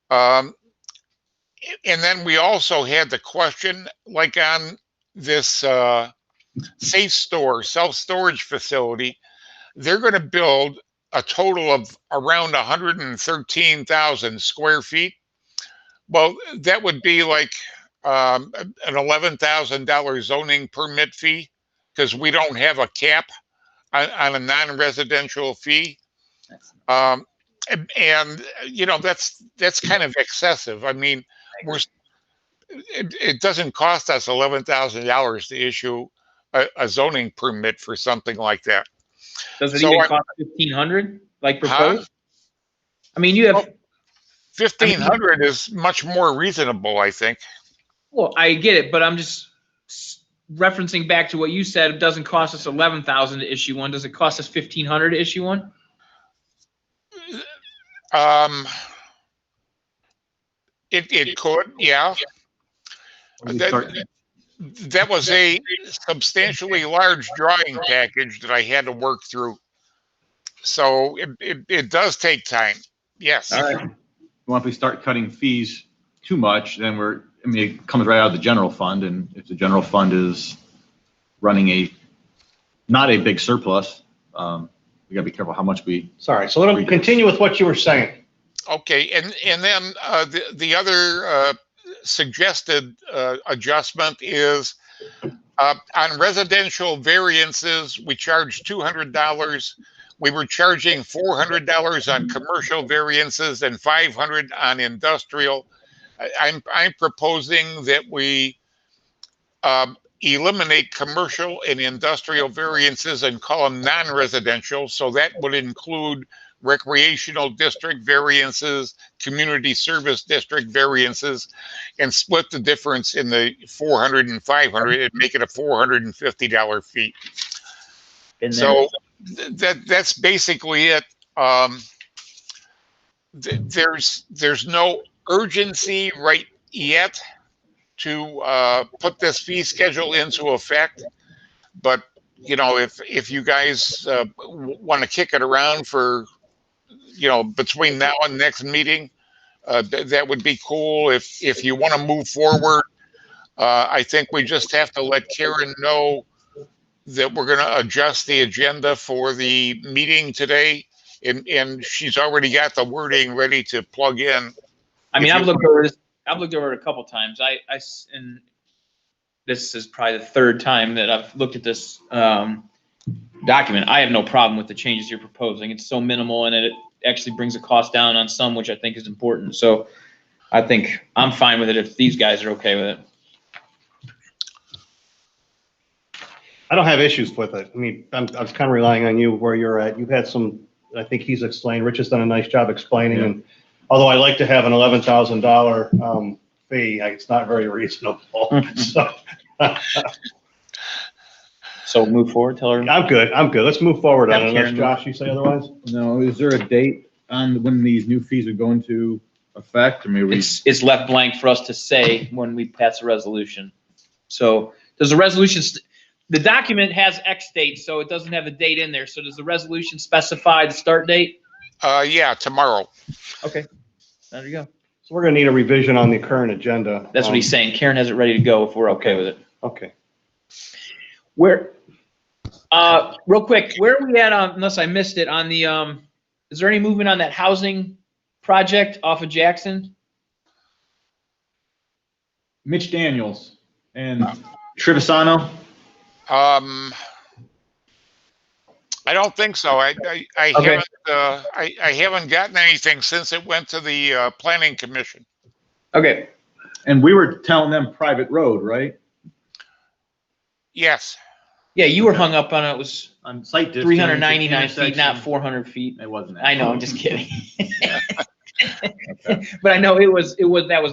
Um, and then we also had the question, like on this safe store, self-storage facility, they're going to build a total of around 113,000 square feet. Well, that would be like an $11,000 zoning permit fee because we don't have a cap on a non-residential fee. And you know, that's kind of excessive. I mean, it doesn't cost us $11,000 to issue a zoning permit for something like that. Does it So even cost 1,500 like Huh? proposed? I mean, you have, 1,500 is much more reasonable, I think. well, I get it, but I'm just referencing back to what you said. It doesn't cost us 11,000 to issue one. Does it cost us 1,500 to issue one? It could, yeah. That was a substantially large drawing package that I had to work through. So it does take time. Yes. All right. Well, if we start cutting fees too much, then I mean, it comes right out of the general fund, and if the general fund is running not a big surplus, we gotta be careful how much we. Sorry, so let me continue with what you were saying. Okay, and then the other suggested adjustment is on residential variances, we charge $200. We were charging $400 on commercial variances and $500 on industrial. I'm proposing that we eliminate commercial and industrial variances and call them non-residential. So that would include recreational district variances, community service district variances, and split the difference in the 400 and 500 and make it a $450 fee. So that's basically it. There's no urgency right yet to put this fee schedule into effect, but you know, if you guys want to kick it around for, you know, between now and next meeting, that would be cool. If you want to move forward, I think we just have to let Karen know that we're going to adjust the agenda for the meeting today, and she's already got the wording ready to plug in. I mean, I've looked over this. I've looked over it a couple times. And this is probably the third time that I've looked at this document. I have no problem with the changes you're proposing. It's so minimal, and it actually brings the cost down on some, which I think is important. So I think I'm fine with it if these guys are okay with it. I don't have issues with it. I mean, I was kind of relying on you where you're at. You've had some, I think he's explained, Rich has done a nice job explaining. Yeah. And although I like to have an $11,000 fee, it's not very reasonable. So, So move forward, tell her. I'm good. Let's move forward on it. Unless Karen Josh, you say otherwise? No, is there a date on when these new fees would go into effect? I mean, It's left blank for us to say when we pass a resolution. So does the resolution, the document has X date, so it doesn't have a date in there. So does the resolution specify the start date? Yeah, tomorrow. Okay, there you go. So we're going to need a revision on the current agenda. That's what he's saying. Karen has it ready to go if we're okay with it. Okay. Real quick, where are we at on, unless I missed it, on the, is there any movement on that housing project off of Jackson? Mitch Daniels and Trivisano. I don't think so. I Okay. haven't gotten anything since it went to the planning commission. Okay, And we were telling them private road, right? Yes. yeah, you were hung up on it, was On site distance. 399 feet, not intersection. 400 feet. It wasn't that. I know, I'm just kidding. But I know that was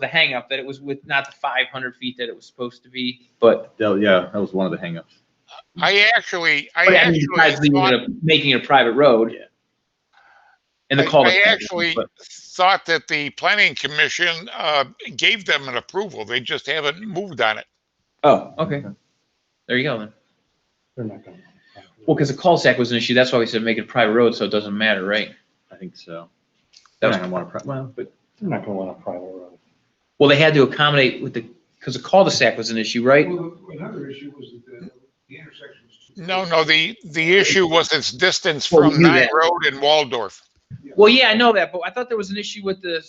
the hang up, that it was with not the 500 feet that it was supposed to be, but. Yeah, that was one of the hangups. I actually Besides leaving thought, making it a private road. And the I cul-de-sac. actually But- thought that the planning commission gave them an approval. They just haven't moved on it. Oh, okay. There you go then. They're not gonna. Well, because the cul-de-sac was an issue, that's why we said make it a private road, so it doesn't matter, right? I think so. That was, They're not gonna want to, well, but They're not gonna want a private road. well, they had to accommodate with the, because the cul-de-sac was an issue, right? Well, another issue was that the intersection was too. No, the issue was its distance Well, we from knew Nye that. Road and Waldorf. Well, yeah, I know that, but I thought there was an issue with the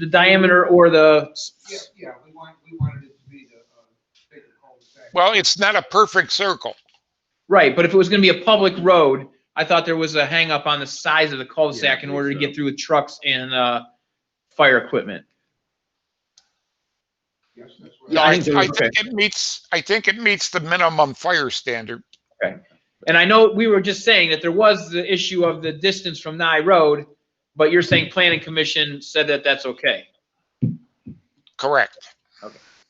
diameter or the, Yeah, we wanted it to be the, bigger cul-de-sac. Well, it's not a perfect circle. right, but if it was gonna be a public road, I thought there was a hang up on the size of the cul-de-sac in order to get through with trucks and, fire equipment. Yes, that's what. No, I I think there was- think it meets the minimum fire standard. And I know we were just saying that there was the issue of the distance from Nye Road, but you're saying planning commission said that that's okay. Correct.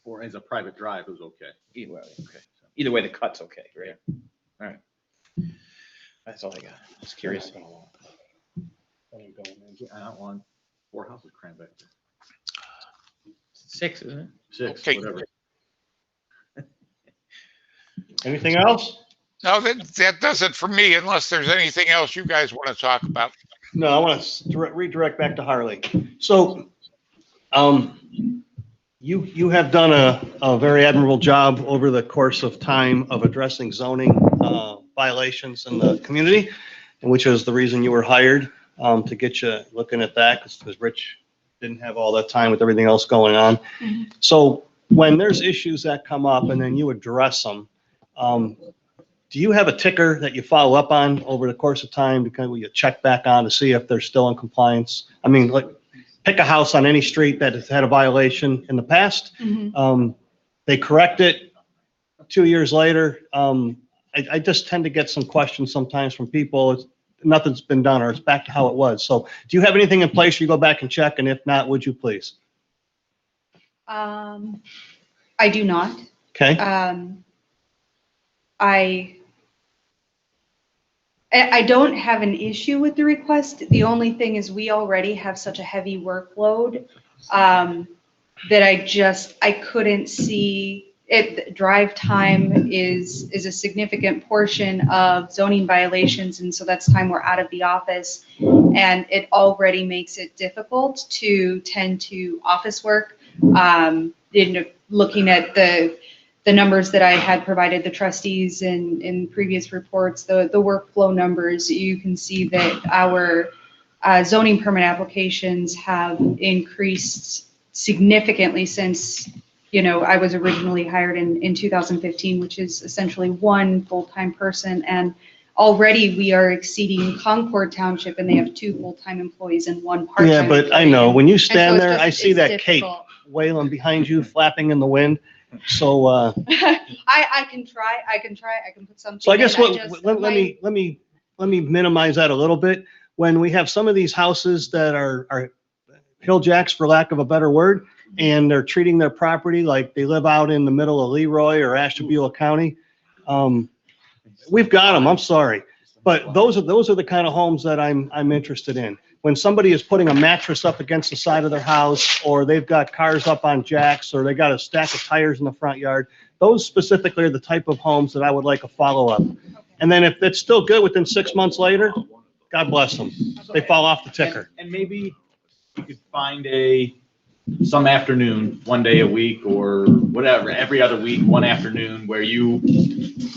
or as a private drive, it was okay. Either way, okay. Either way, the cut's okay, right? All right. That's all I got. Just curious. I don't want 4 houses crammed back there. 6, isn't it? 6, Okay. whatever. Anything else? No, that does it for me, unless there's anything else you guys want to talk about. No, I want to redirect back to Harley. So, you have done a very admirable job over the course of time of addressing zoning violations in the community, and which is the reason you were hired, to get you looking at that, because Rich didn't have all that time with everything else going on. So when there's issues that come up and then you address them, do you have a ticker that you follow up on over the course of time, because you check back on to see if they're still in compliance? I mean, like, pick a house on any street that has had a violation in the past. They correct it 2 years later. I just tend to get some questions sometimes from people. Nothing's been done, or it's back to how it was. So do you have anything in place where you go back and check? And if not, would you please? I do not. Okay. I don't have an issue with the request. The only thing is we already have such a heavy workload that I couldn't see it. Drive time is a significant portion of zoning violations, and so that's time we're out of the office, and it already makes it difficult to tend to office work. Looking at the numbers that I had provided the trustees in previous reports, the workflow numbers, you can see that our zoning permit applications have increased significantly since, I was originally hired in 2015, which is essentially one full-time person. And already we are exceeding Concord Township, and they have 2 full-time employees and 1 part-time. Yeah, but I know, when you stand there, I see it's that cape difficult. wailing behind you, flapping in the wind. So, I can try, I can put something. so I guess in. just- let me minimize that a little bit. When we have some of these houses that are hill jacks, for lack of a better word, and they're treating their property like they live out in the middle of Leroy or Ashtabula County, we've got them, I'm sorry. But those are the kind of homes that I'm interested in. When somebody is putting a mattress up against the side of their house, or they've got cars up on jacks, or they got a stack of tires in the front yard, those specifically are the type of homes that I would like a follow-up. And then if it's still good within 6 months later, God bless them. They fall off the ticker. And maybe you could find some afternoon, 1 day a week or whatever, every other week, one afternoon where you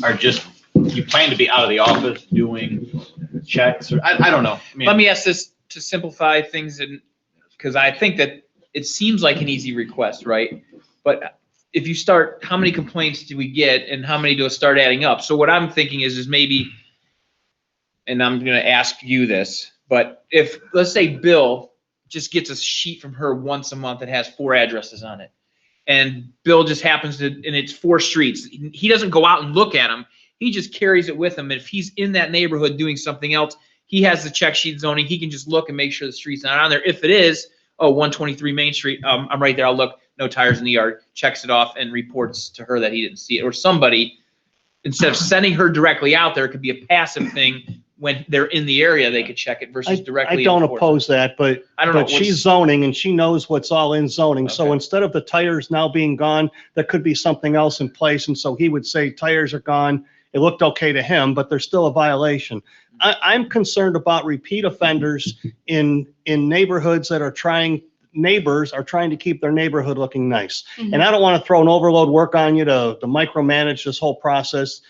plan to be out of the office doing checks, or I don't know. I mean, Let me ask this to simplify things, and because I think that it seems like an easy request, right? But if you start, how many complaints do we get, and how many do it start adding up? So what I'm thinking is maybe, and I'm going to ask you this, but if, let's say Bill just gets a sheet from her once a month that has 4 addresses on it, and Bill just happens to, and it's 4 streets, he doesn't go out and look at them. He just carries it with him. And if he's in that neighborhood doing something else, he has the check sheet zoning. He can just look and make sure the street's not on there. If it is, 123 Main Street, I'm right there. I'll look, no tires in the yard, checks it off and reports to her that he didn't see it. Or somebody, instead of sending her directly out there, it could be a passive thing when they're in the area, they could check it versus directly. I don't enforce it. oppose that, but I don't know. but she's zoning and she knows what's all in zoning. So Okay. instead of the tires now being gone, there could be something else in place. And so he would say tires are gone. It looked okay to him, but there's still a violation. I'm concerned about repeat offenders in neighborhoods that neighbors are trying to keep their neighborhood looking nice. And I don't want to throw an overload work on you to micromanage this whole process.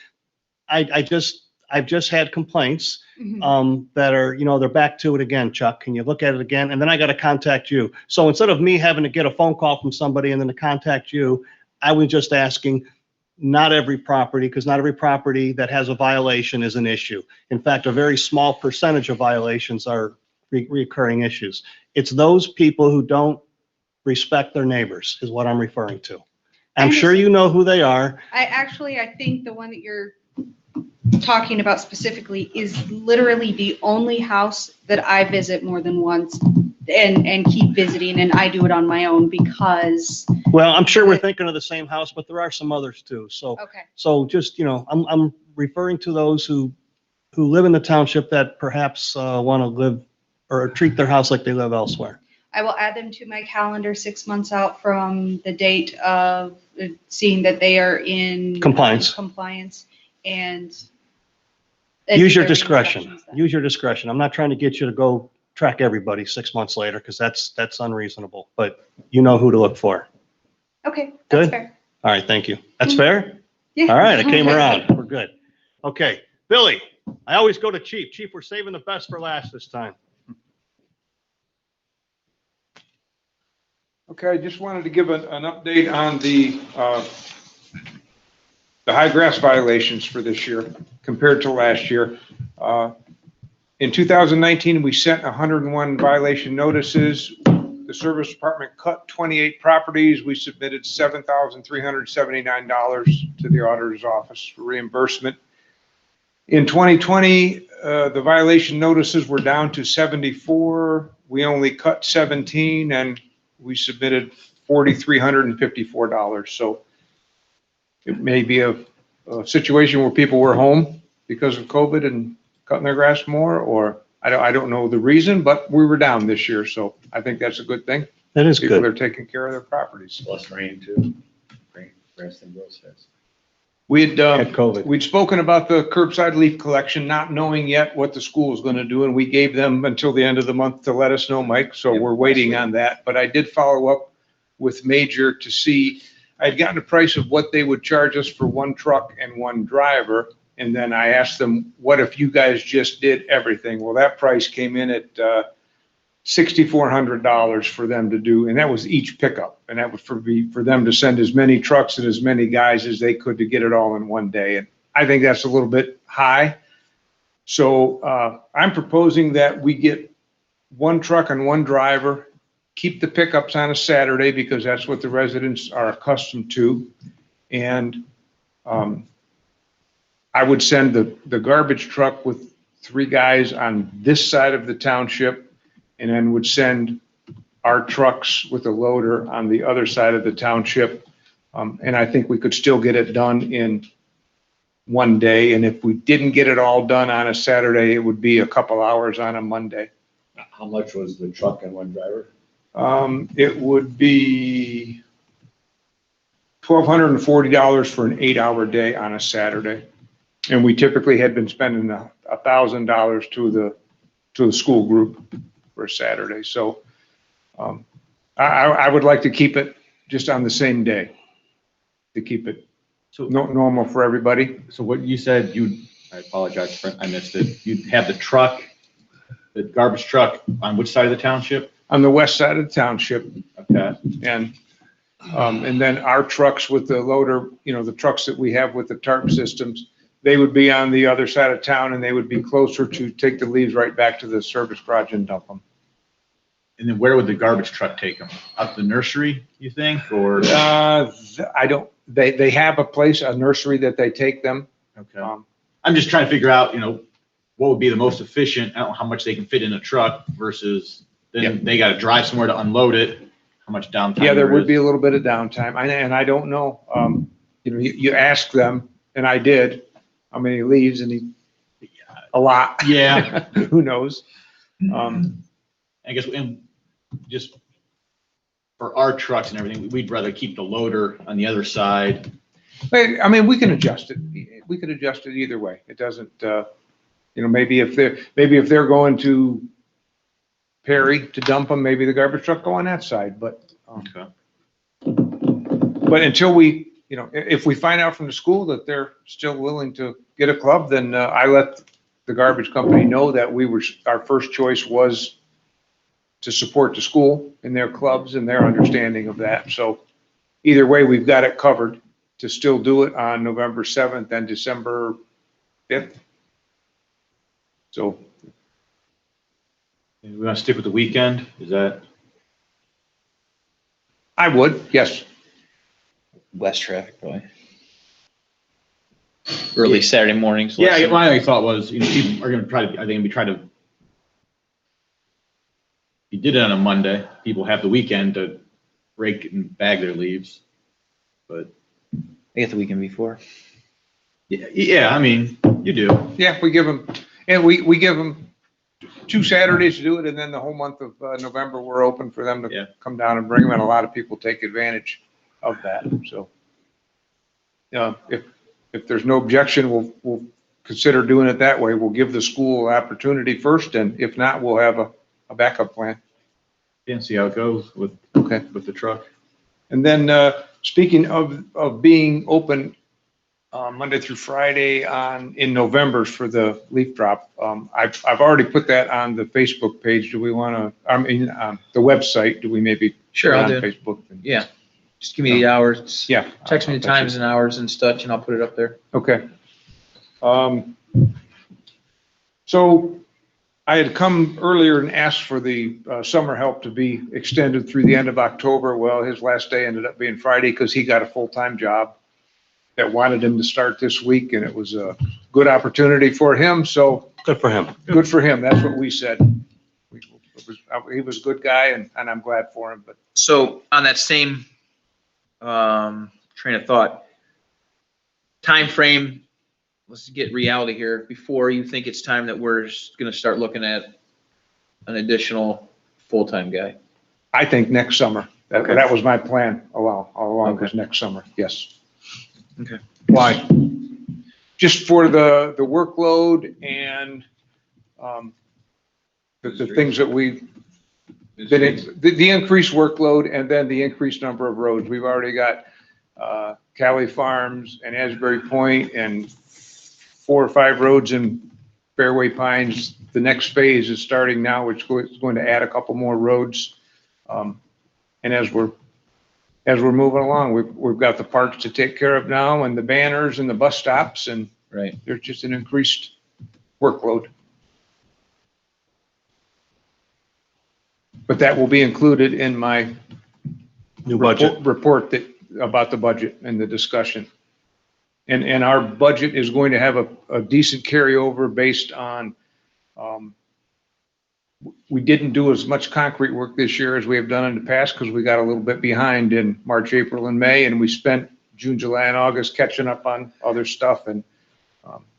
I've just had complaints that are, they're back to it again. Chuck, can you look at it again? And then I got to contact you. So instead of me having to get a phone call from somebody and then to contact you, I was just asking, not every property, because not every property that has a violation is an issue. In fact, a very small percentage of violations are recurring issues. It's those people who don't respect their neighbors is what I'm referring to. I'm sure you know who they are. I think the one that you're talking about specifically is literally the only house that I visit more than once and keep visiting, and I do it on my own because. Well, I'm sure we're thinking of the same house, but there are some others too. So, Okay. so just, I'm referring to those who live in the township that perhaps want to live or treat their house like they live elsewhere. I will add them to my calendar 6 months out from the date of seeing that they are in compliance and use your discretion. Use your discretion. I'm not trying to get you to go track everybody 6 months later because that's unreasonable, but you know who to look for. Okay. Good. That's fair. All right. Thank you. That's fair. Yeah. All right. I came around. We're good. Okay. Billy, I always go to Chief. Chief, we're saving the best for last this time. Okay, I just wanted to give an update on the high grass violations for this year compared to last year. In 2019, we sent 101 violation notices. The service department cut 28 properties. We submitted $7,379 to the auditor's office for reimbursement. In 2020, the violation notices were down to 74. We only cut 17 and we submitted $4,354. So it may be a situation where people were home because of COVID and cutting their grass more, or I don't know the reason, but we were down this year. So I think that's a good thing. That is People good. are taking care of their properties. Less rain too. Grass thing grows fast. We'd COVID. we'd spoken about the curbside leaf collection, not knowing yet what the school is going to do, and we gave them until the end of the month to let us know, Mike. So we're waiting on that. But I did follow up with Major to see. I'd gotten a price of what they would charge us for one truck and one driver, and then I asked them, "What if you guys just did everything?" Well, that price came in at $6,400 for them to do, and that was each pickup, and that was for them to send as many trucks and as many guys as they could to get it all in one day. And I think that's a little bit high. So I'm proposing that we get one truck and one driver, keep the pickups on a Saturday because that's what the residents are accustomed to, and I would send the garbage truck with 3 guys on this side of the township, and then would send our trucks with a loader on the other side of the township. And I think we could still get it done in one day. And if we didn't get it all done on a Saturday, it would be a couple hours on a Monday. How much was the truck and one driver? It would be $1,240 for an 8-hour day on a Saturday. And we typically had been spending $1,000 to the school group for a Saturday. So I would like to keep it just on the same day, to keep it normal for everybody. So what you said, I apologize, I missed it. You'd have the truck, the garbage truck on which side of the township? On the west side of the township. Okay. And then our trucks with the loader, the trucks that we have with the tarp systems, they would be on the other side of town and they would be closer to take the leaves right back to the service garage and dump them. And then where would the garbage truck take them? Up the nursery, you think, or? I don't, they have a place, a nursery that they take them. Okay. I'm just trying to figure out, what would be the most efficient, I don't know how much they can fit in a truck versus then they got to drive somewhere to unload it. How much downtime? Yeah, there would be a little bit of downtime. And I don't know, you ask them, and I did, how many leaves, and a lot. Yeah. Who knows? I guess, and just for our trucks and everything, we'd rather keep the loader on the other side. But, I mean, we can adjust it. We could adjust it either way. It doesn't, maybe if they're going to Perry to dump them, maybe the garbage truck go on that side, but, Okay. but until we, if we find out from the school that they're still willing to get a club, then I let the garbage company know that our first choice was to support the school in their clubs and their understanding of that. So either way, we've got it covered to still do it on November 7th and December 5th. So And we want to stick with the weekend? Is that? I would, yes. Less traffic probably. Early Saturday mornings. Yeah, my only thought was, people are going to try to, are they going to be trying to, if you did it on a Monday, people have the weekend to rake and bag their leaves. But I get the weekend before. yeah, I mean, you do. Yeah, we give them, and we give them 2 Saturdays to do it, and then the whole month of November, we're open for them to come down and bring them, and a lot of people take advantage of that. So, if there's no objection, we'll consider doing it that way. We'll give the school opportunity first, and if not, we'll have a backup plan. Yeah, see how it goes with the truck. And then, speaking of being open Monday through Friday in November for the leaf drop, I've already put that on the Facebook page. Do we want to? The website. Do we maybe? Sure, put it I'll on do. Facebook. Yeah. Just give me the hours. Yeah. Text me the times and hours and such, and I'll put it up there. Okay. So I had come earlier and asked for the summer help to be extended through the end of October. Well, his last day ended up being Friday because he got a full-time job that wanted him to start this week, and it was a good opportunity for him. So Good for him. good for him. That's what we said. He was a good guy, and I'm glad for him. But So on that same train of thought, time frame, let's get reality here. Before you think it's time that we're going to start looking at an additional full-time guy. I think next summer. That was my plan all along, Okay. was next summer. Yes. Okay. Why? Just for the workload and the things that we've been in, the increased workload and then the increased number of roads. We've already got Cali Farms and Asbury Point and 4 or 5 roads in Fairway Pines. The next phase is starting now, which is going to add a couple more roads. And as we're moving along, we've got the parks to take care of now and the banners and the bus stops, and Right. there's just an increased workload. But that will be included in my New budget. report about the budget and the discussion. And our budget is going to have a decent carryover based on, we didn't do as much concrete work this year as we have done in the past because we got a little bit behind in March, April, and May, and we spent June, July, and August catching up on other stuff. And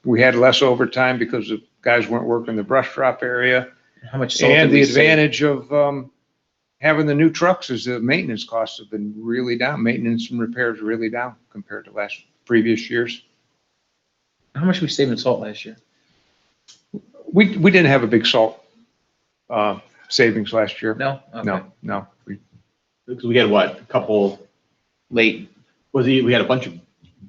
we had less overtime because the guys weren't working the brush drop area. How much salt And did the we save? advantage of having the new trucks is the maintenance costs have been really down. Maintenance and repairs really down compared to previous years. How much we saved in salt last year? We didn't have a big salt savings last year. No? Okay. No. Because we had what, a couple, Late. we had a bunch of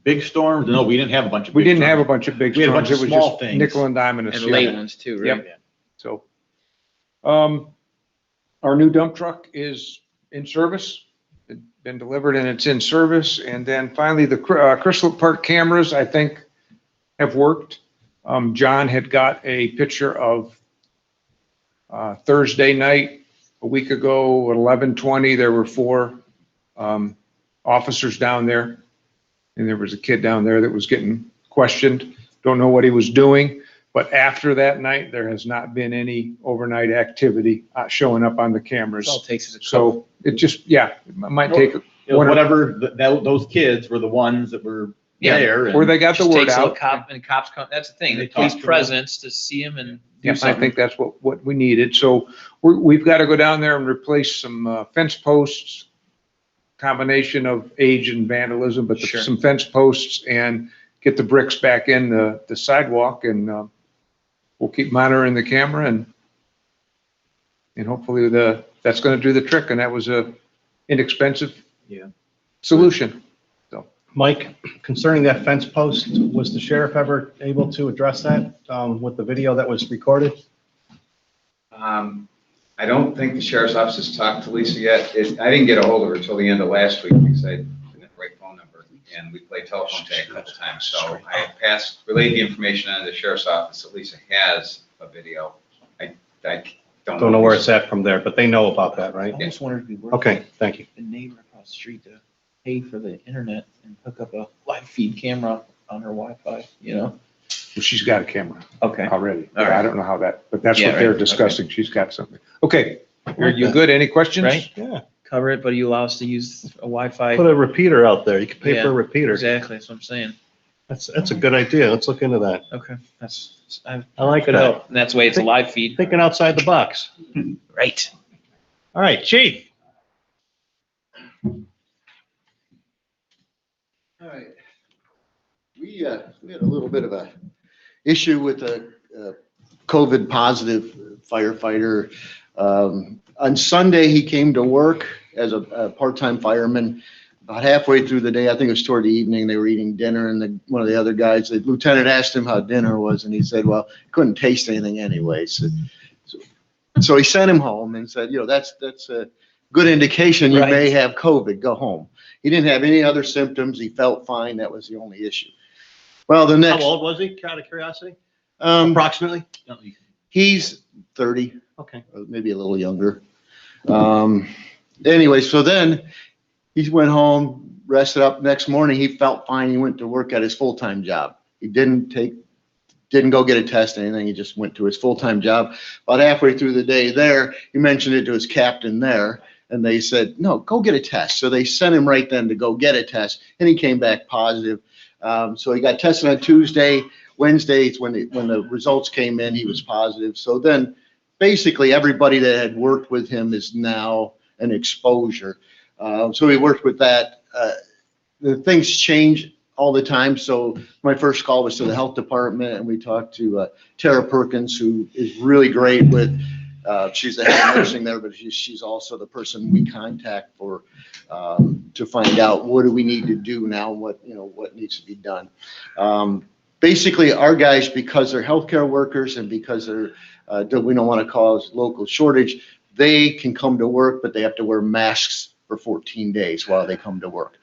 big storms? No, we didn't have a bunch of We big didn't have a storms. bunch of big We had a bunch storms. of It was small just things. nickel and dime and a And seal. late ones too, right? Yep. So, our new dump truck is in service. It's been delivered and it's in service. And then finally, the Crystal Park cameras, I think, have worked. John had got a picture of Thursday night, a week ago at 11:20. There were 4 officers down there. And there was a kid down there that was getting questioned. Don't know what he was doing. But after that night, there has not been any overnight activity showing up on the cameras. All it takes is a couple. So it just, it might take Whatever, those kids were the ones that were Yeah, there. Where and- they got the just word takes a out. cops come, that's the thing, They the police talk to them. presence to see them and do Yeah, I something. think that's what we needed. So we've got to go down there and replace some fence posts, combination of age and vandalism, but Sure. some fence posts and get the bricks back in the sidewalk, and we'll keep monitoring the camera, and hopefully that's going to do the trick. And that was a inexpensive solution. Mike, concerning that fence post, was the sheriff ever able to address that with the video that was recorded? I don't think the sheriff's office has talked to Lisa yet. I didn't get a hold of her until the end of last week because I didn't have the right phone number, and we played telephone tag a couple times. So I relayed the information on to the sheriff's office that Lisa has a video. I Don't know where it's at from there, but they know about that, right? I just wondered if we worked Okay, thank you. with the neighbor across the street to pay for the internet and hook up a live feed camera on her Wi-Fi, you know? Well, she's got a camera Okay. already. All right. I don't know how that, but that's Yeah, what they're right. discussing. She's got something. Okay, Very you good. good? Any questions? Right? Yeah, Cover it, but you allow us to use a Wi-Fi. put a repeater out there. You can pay for Yeah, a repeater. Exactly, that's what I'm saying. That's a good idea. Let's look into that. Okay, that's, I like could that. help. And that's the way it's a live feed. Thinking outside the box. Right. All right, chief. All right. We had a little bit of a issue with a COVID positive firefighter. On Sunday, he came to work as a part-time fireman. About halfway through the day, I think it was toward the evening, they were eating dinner, and one of the other guys, the lieutenant, asked him how dinner was, and he said, well, couldn't taste anything anyway. So he sent him home and said, that's a good indication you may have COVID, go home. He didn't have any other symptoms. He felt fine. That was the only issue. Well, the next. How old was he, out of curiosity? Approximately. Approximately? He's 30, Okay. or maybe a little younger. Anyway, so then he went home, rested up. Next morning, he felt fine. He went to work at his full-time job. He didn't go get a test or anything. He just went to his full-time job. About halfway through the day there, he mentioned it to his captain there, and they said, no, go get a test. So they sent him right then to go get a test, and he came back positive. So he got tested on Tuesday. Wednesday, when the results came in, he was positive. So then basically everybody that had worked with him is now an exposure. So we worked with that. The things change all the time. So my first call was to the health department, and we talked to Tara Perkins, who is really great with, she's the head of nursing there, but she's also the person we contact for to find out what do we need to do now, what needs to be done. Basically, our guys, because they're healthcare workers and because we don't want to cause local shortage, they can come to work, but they have to wear masks for 14 days while they come to work.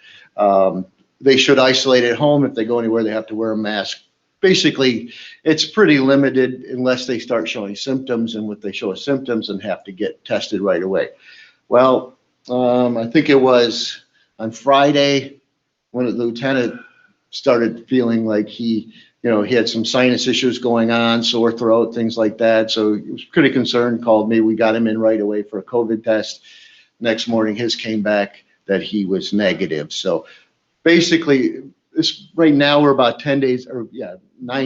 They should isolate at home. If they go anywhere, they have to wear a mask. Basically, it's pretty limited unless they start showing symptoms, and if they show symptoms, then have to get tested right away. Well, I think it was on Friday when the lieutenant started feeling like he had some sinus issues going on, sore throat, things like that. So he was pretty concerned, called me. We got him in right away for a COVID test. Next morning, his came back that he was negative. So basically, right now we're about 9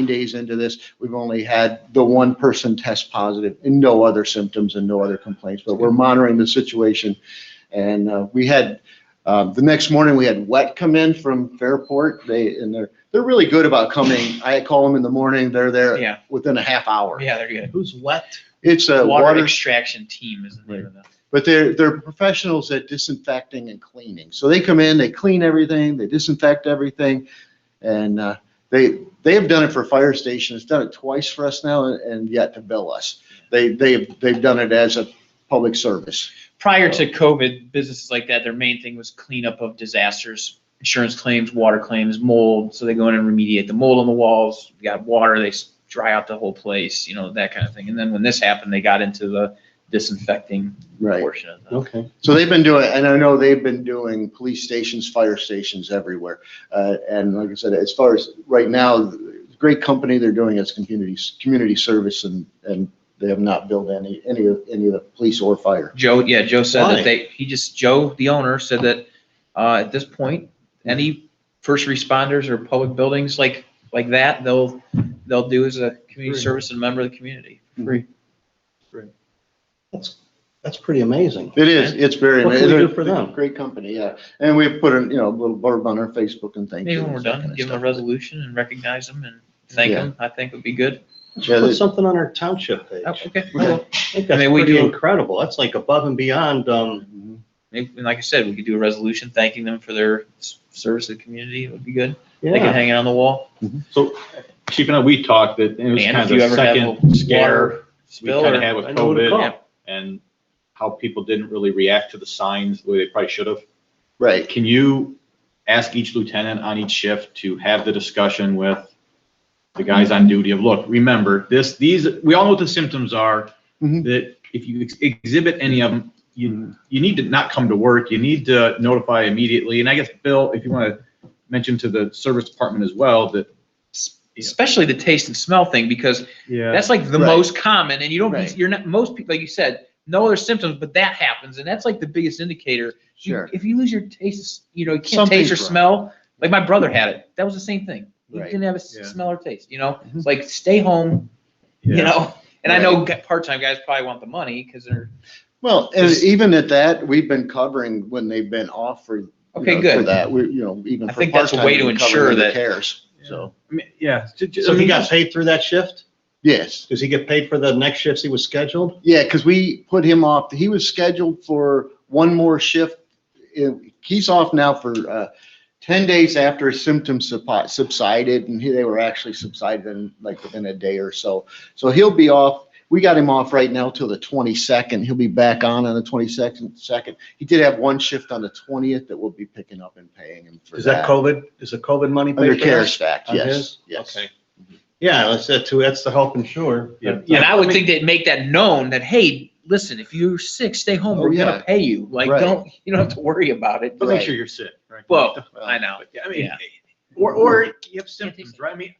days into this. We've only had the one person test positive and no other symptoms and no other complaints, but we're monitoring the situation. And we had, the next morning we had WET come in from Fairport. They're really good about coming. I call them in the morning. They're there within a half hour. Yeah, they're good. Who's wet? It's a Water extraction team is the name of them. But they're professionals at disinfecting and cleaning. So they come in, they clean everything, they disinfect everything, and they have done it for fire stations, done it twice for us now, and yet to bill us. They've done it as a public service. Prior to COVID, businesses like that, their main thing was cleanup of disasters, insurance claims, water claims, mold. So they go in and remediate the mold on the walls. You got water, they dry out the whole place, that kind of thing. And then when this happened, they got into the disinfecting portion of that. Okay. So they've been doing, and I know they've been doing police stations, fire stations everywhere. And like I said, as far as right now, great company they're doing as community service, and they have not billed any of the police or fire. Joe said Why? that Joe, the owner, said that at this point, any first responders or public buildings like that, they'll do as a community service and member of the community for free. That's pretty amazing. It is, it's very What can we amazing. do for them? Great company, yeah. And we've put a, little blurb on our Facebook and thank you. Maybe when we're done, give them a resolution and recognize them and thank them, I think would be good. Yeah, Put something on our township page. Oh, okay. I think that's I mean, we pretty do- incredible. That's like above and beyond, Maybe, and like I said, we could do a resolution thanking them for their service to the community. It would be good. They could yeah. hang it on the wall. So Chief and I, we talked that it was And kind if of you the ever have second a scare water we spill kind of or, had with I know who to COVID call. and how people didn't really react to the signs the way they probably should have. Right. Can you ask each lieutenant on each shift to have the discussion with the guys on duty of, look, remember we all know what the symptoms are, Mhm. that if you exhibit any of them, you need to not come to work. You need to notify immediately. And I guess, Bill, if you want to mention to the service department as well, that especially the taste and smell thing, because that's like the Right. most common, and you don't, Right. you're not, most people, like you said, no other symptoms, but that happens, and that's like the biggest indicator. Sure. If you lose your taste, you can't Something's taste or wrong. smell, like my brother had it, that was the same thing. He Right. didn't have a Yeah. smell or taste, it's like, stay home, and I know part-time guys probably want the money, because they're, Well, and even at that, we've been covering when they've been off for. Okay, For good. that, we, even I for think that's a part-time, way to we've been ensure covering the that- cares, so. I mean, yeah. So he got paid through that shift? Yes. Does he get paid for the next shifts he was scheduled? Yeah, because we put him off. He was scheduled for one more shift. He's off now for 10 days after his symptoms subsided, and they were actually subsided in like within a day or so. So he'll be off. We got him off right now till the 22nd. He'll be back on the 22nd. He did have one shift on the 20th that we'll be picking up and paying him for Is that COVID? Is the COVID money paid Under for CARES that? Act, On yes, his? yes. Okay. Yeah, that's it too. That's the help insure. Yeah. and I would think they'd make that known, that, hey, listen, if you're sick, stay home, Oh, we're yeah. gonna pay you, like, Right. you don't have to worry about it. But make Right. sure you're sick, right? Well, I know. Yeah, I mean, Yeah. or you have symptoms, right? I mean,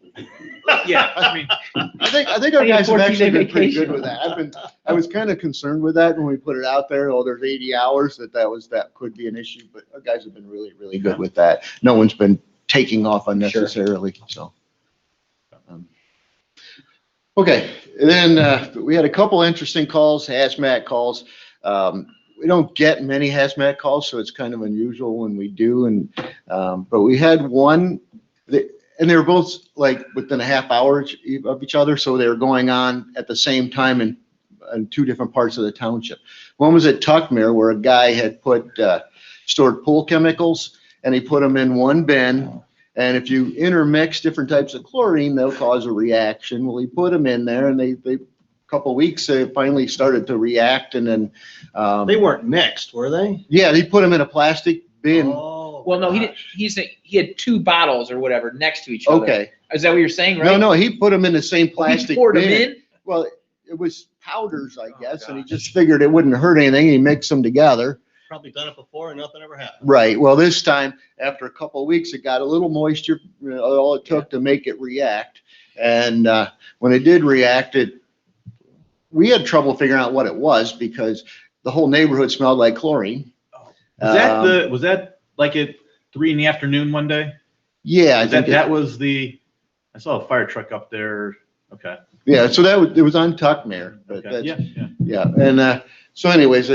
yeah, I mean, I think our I need a guys have 14-day actually been pretty vacation. good with that. I was kind of concerned with that when we put it out there. Oh, there's 80 hours that could be an issue, but our guys have been really, really good with that. No one's been taking off unnecessarily, so. Okay, and then we had a couple interesting calls, hazmat calls. We don't get many hazmat calls, so it's kind of unusual when we do. And but we had one, and they were both like within a half hour of each other, so they were going on at the same time in two different parts of the township. One was at Tuckmere, where a guy had stored pool chemicals, and he put them in one bin. And if you intermix different types of chlorine, they'll cause a reaction. Well, he put them in there, and they couple weeks, they finally started to react, and then They weren't mixed, were they? yeah, he put them in a plastic bin. Oh, Well, no, he didn't, gosh. he had two bottles or whatever next to each other. Okay, Is that what you're saying, right? no, he put them in the same Oh, plastic he poured them bin. in? Well, it was powders, I guess, and he just figured it wouldn't hurt anything. He mixed them together. Probably done it before and nothing ever happened. Right. Well, this time, after a couple of weeks, it got a little moisture, all it took to make it react. And when it did react, we had trouble figuring out what it was because the whole neighborhood smelled like chlorine. was that like at 3 PM one day? Yeah, I That think was I saw a fire truck up there. Okay. yeah. So it was on Tuckmere, but Okay. that's, Yeah. yeah. And so anyways,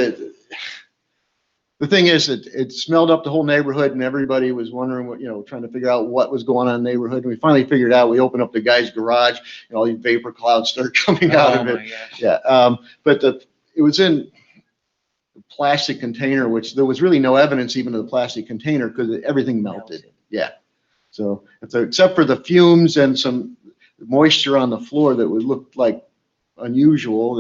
the thing is that it smelled up the whole neighborhood, and everybody was wondering what, trying to figure out what was going on in the neighborhood. And we finally figured out. We opened up the guy's garage, and all these vapor clouds started coming out Oh, of it. my gosh. Yeah. But it was in a plastic container, which there was really no evidence even of the plastic container because everything melted. Yeah. So except for the fumes and some moisture on the floor that would look like unusual,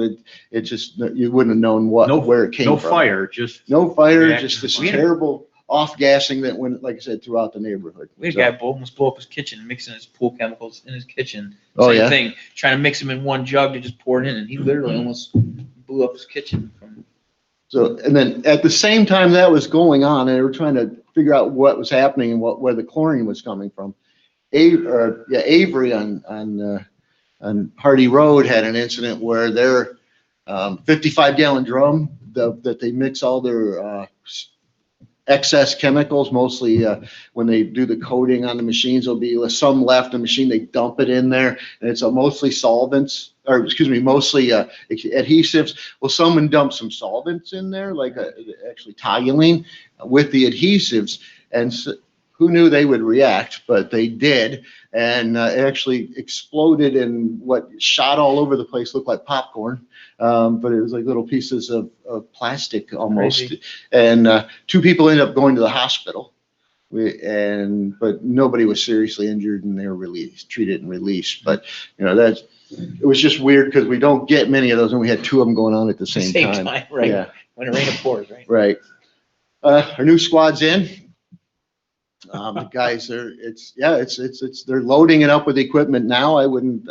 it just, you wouldn't have known where it came No from. fire, just. No fire, Reaction. just this We had- terrible off gassing that went, like I said, throughout the neighborhood. We had a guy almost blow up his kitchen, mixing his pool chemicals in his kitchen. Oh, Same yeah? thing, trying to mix them in one jug to just pour it in, and he literally almost blew up his kitchen from. So, and then at the same time that was going on, and they were trying to figure out what was happening and where the chlorine was coming from. Avery on Hardy Road had an incident where their 55-gallon drum that they mix all their excess chemicals, mostly when they do the coating on the machines, there'll be some left in the machine, they dump it in there, and it's mostly solvents, or excuse me, mostly adhesives. Well, someone dumped some solvents in there, like actually toluene with the adhesives, and who knew they would react, but they did, and it actually exploded and what shot all over the place, looked like popcorn. But it was like little pieces of plastic almost. Crazy. And 2 people ended up going to the hospital. But nobody was seriously injured and they were treated and released. But, it was just weird because we don't get many of those and we had 2 of them going on at the same time. Right? Yeah, When it rains, it pours, right? right. Our new squad's in. The guys are, they're loading it up with equipment now. I wouldn't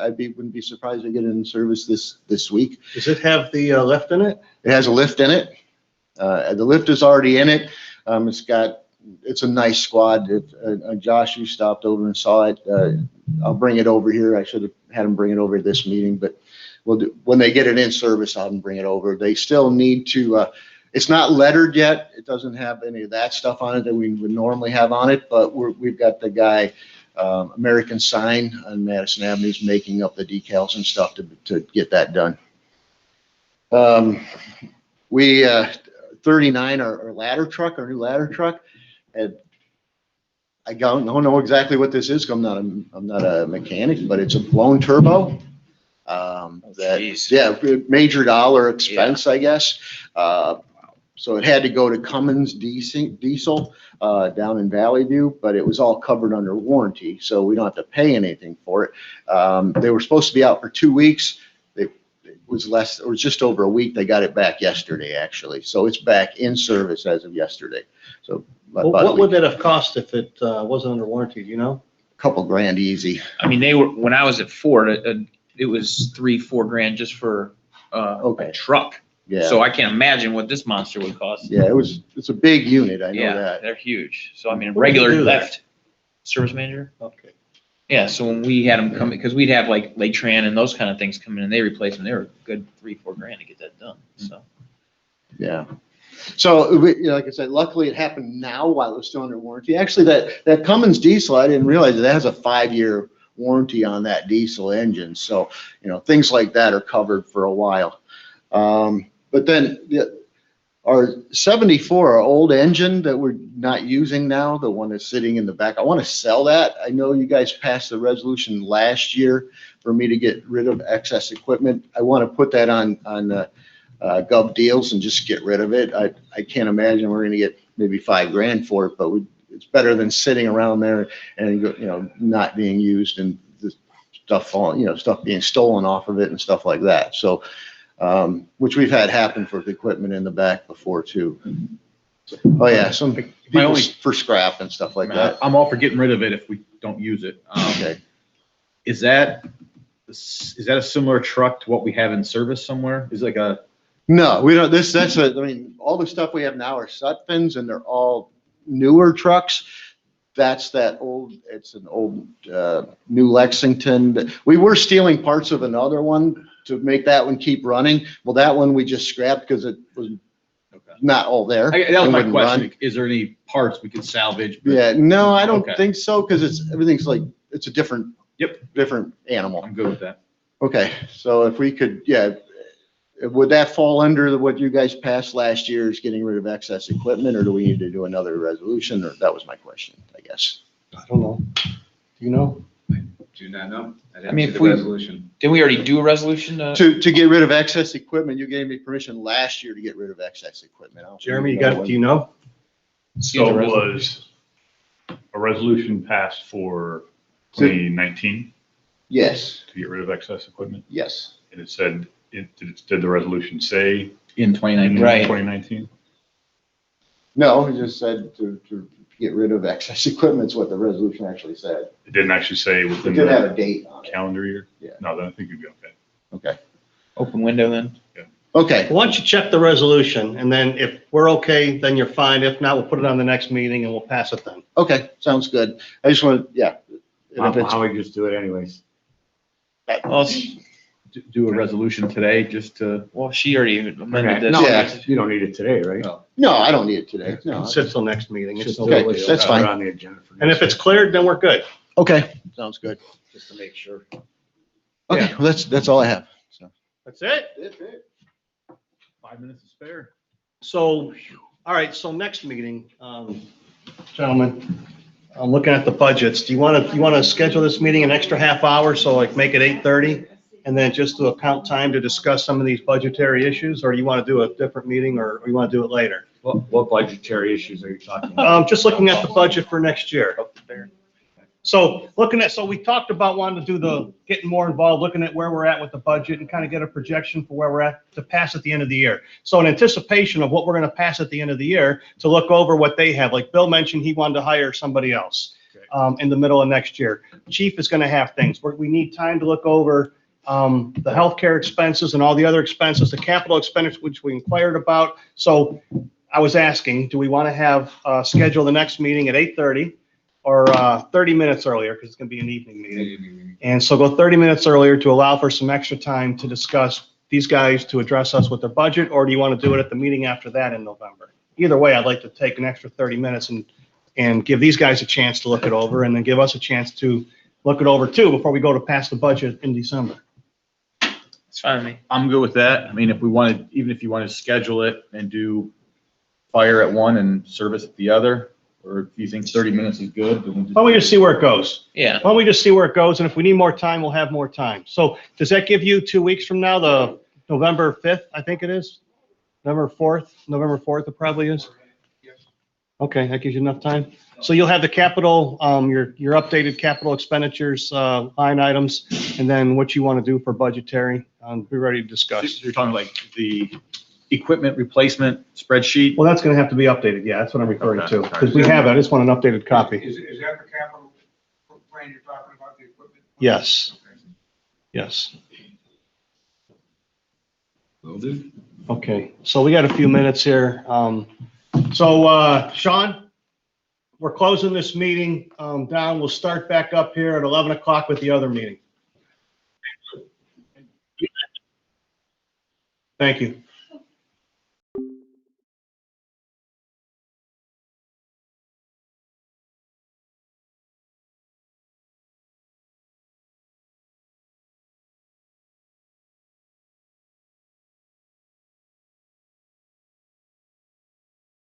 be surprised to get it in service this week. Does it have the lift in it? It has a lift in it. The lift is already in it. It's a nice squad. Josh, you stopped over and saw it. I'll bring it over here. I should have had him bring it over to this meeting, but when they get it in service, I'll bring it over. They still need to, it's not lettered yet. It doesn't have any of that stuff on it that we would normally have on it, but we've got the guy, American Sign on Madison Avenue, is making up the decals and stuff to get that done. 39, our ladder truck, our new ladder truck, and I don't know exactly what this is. I'm not a mechanic, but it's a blown turbo. Major dollar expense, I guess. So it had to go to Cummins Diesel down in Valley View, but it was all covered under warranty, so we don't have to pay anything for it. They were supposed to be out for 2 weeks. It was just over a week. They got it back yesterday, actually. So it's back in service as of yesterday. So What would that have cost if it wasn't under warranty? Do you know? a couple grand easy. I mean, when I was at Ford, it was $3-4 grand just for a truck. Yeah. So I can't imagine what this monster would cost. Yeah, it's a big unit. I know Yeah, that. they're huge. So I mean, a What do you regular do there? lift, service manager. Okay. Yeah, so when we had them come, because we'd have like Latran and those kind of things come in and they replace them, they were a good $3-4 grand to get that done, so. Yeah. So, like I said, luckily it happened now while it was still under warranty. Actually, that Cummins diesel, I didn't realize that has a 5-year warranty on that diesel engine. So, things like that are covered for a while. But then our 74, our old engine that we're not using now, the one that's sitting in the back, I want to sell that. I know you guys passed the resolution last year for me to get rid of excess equipment. I want to put that on Gov Deals and just get rid of it. I can't imagine we're going to get maybe $5 grand for it, but it's better than sitting around there and not being used and the stuff falling, stuff being stolen off of it and stuff like that. So, which we've had happen for the equipment in the back before too. Oh yeah, some people for scrap and stuff like that. I'm all for getting rid of it if we don't use it. Okay. Is that a similar truck to what we have in service somewhere? Is it like a? No, we don't. All the stuff we have now are Sutphens and they're all newer trucks. It's an old New Lexington. We were stealing parts of another one to make that one keep running. Well, that one we just scrapped because it was not all there. That was my wouldn't question. run. Is there any parts we could salvage? Yeah, no, I don't Okay. think so because everything's like, it's a different animal. I'm good with that. Okay, so if we could, would that fall under what you guys passed last year is getting rid of excess equipment, or do we need to do another resolution? Or that was my question, I guess. I don't know. Do you know? Do not know. I I mean, didn't see if the we- resolution. Didn't we already do a resolution? To get rid of excess equipment, you gave me permission last year to get rid of excess equipment. I don't Jeremy, know do you know? So it was a resolution passed for 2019 Yes, to get rid of excess equipment. yes. And it said, did the resolution say In 2019. in Right. 2019? No, it just said to get rid of excess equipment is what the resolution actually said. It didn't actually say It within did have a the date on it. calendar year? Yeah. No, then I think you'd be okay. Okay. Open window then? Okay, Why don't you check the resolution and then if we're okay, then you're fine. If not, we'll put it on the next meeting and we'll pass it then. okay, sounds good. I just want, yeah. And if it's- How we just do it anyways. Well, do a resolution today just to, Well, she already amended this. No, Yeah. you don't need it today, right? No, I don't need it today. No. Sit till next meeting. It's Just no okay, big deal. that's put it fine. On the agenda for And if next it's cleared, then we're good. Okay, sounds good. week, just to make sure. Okay, well, that's all I have. So. That's it? 5 minutes to spare. So, all right, so next meeting, gentlemen, I'm looking at the budgets. Do you want to schedule this meeting an extra half hour, so like make it 8:30? And then just to account time to discuss some of these budgetary issues, or you want to do a different meeting, or you want to do it later? What budgetary issues are you talking about? Just looking at the budget for next year. So we talked about wanting to do getting more involved, looking at where we're at with the budget and kind of get a projection for where we're at to pass at the end of the year. So in anticipation of what we're going to pass at the end of the year, to look over what they have, like Bill mentioned, he wanted to hire somebody else in the middle of next year. Chief is going to have things. We need time to look over the healthcare expenses and all the other expenses, the capital expenditures, which we inquired about. So I was asking, do we want to have schedule the next meeting at 8:30? Or 30 minutes earlier, because it's going to be an evening meeting. And so go 30 minutes earlier to allow for some extra time to discuss these guys, to address us with their budget, or do you want to do it at the meeting after that in November? Either way, I'd like to take an extra 30 minutes and give these guys a chance to look it over, and then give us a chance to look it over too before we go to pass the budget in December. It's fine with me. I'm good with that. I mean, if you wanted to schedule it and do fire at one and service at the other, or if you think 30 minutes is good, then Why don't we just see where it goes? Yeah. Why don't we just see where it goes, and if we need more time, we'll have more time. So does that give you 2 weeks from now, the November 5th, I think it is? November 4th it probably is? Okay, that gives you enough time. So you'll have the capital, your updated capital expenditures, line items, and then what you want to do for budgetary, be ready to discuss. you're talking like the equipment replacement spreadsheet. Well, that's going to have to be updated. Yeah, that's what I'm referring Okay. to, because we have it. I just want an updated copy. Is that the capital plan you're talking about, the equipment? Yes. Yes. Will do. Okay, so we got a few minutes here. Sean, we're closing this meeting down. We'll start back up here at 11 o'clock with the other meeting. Thank you.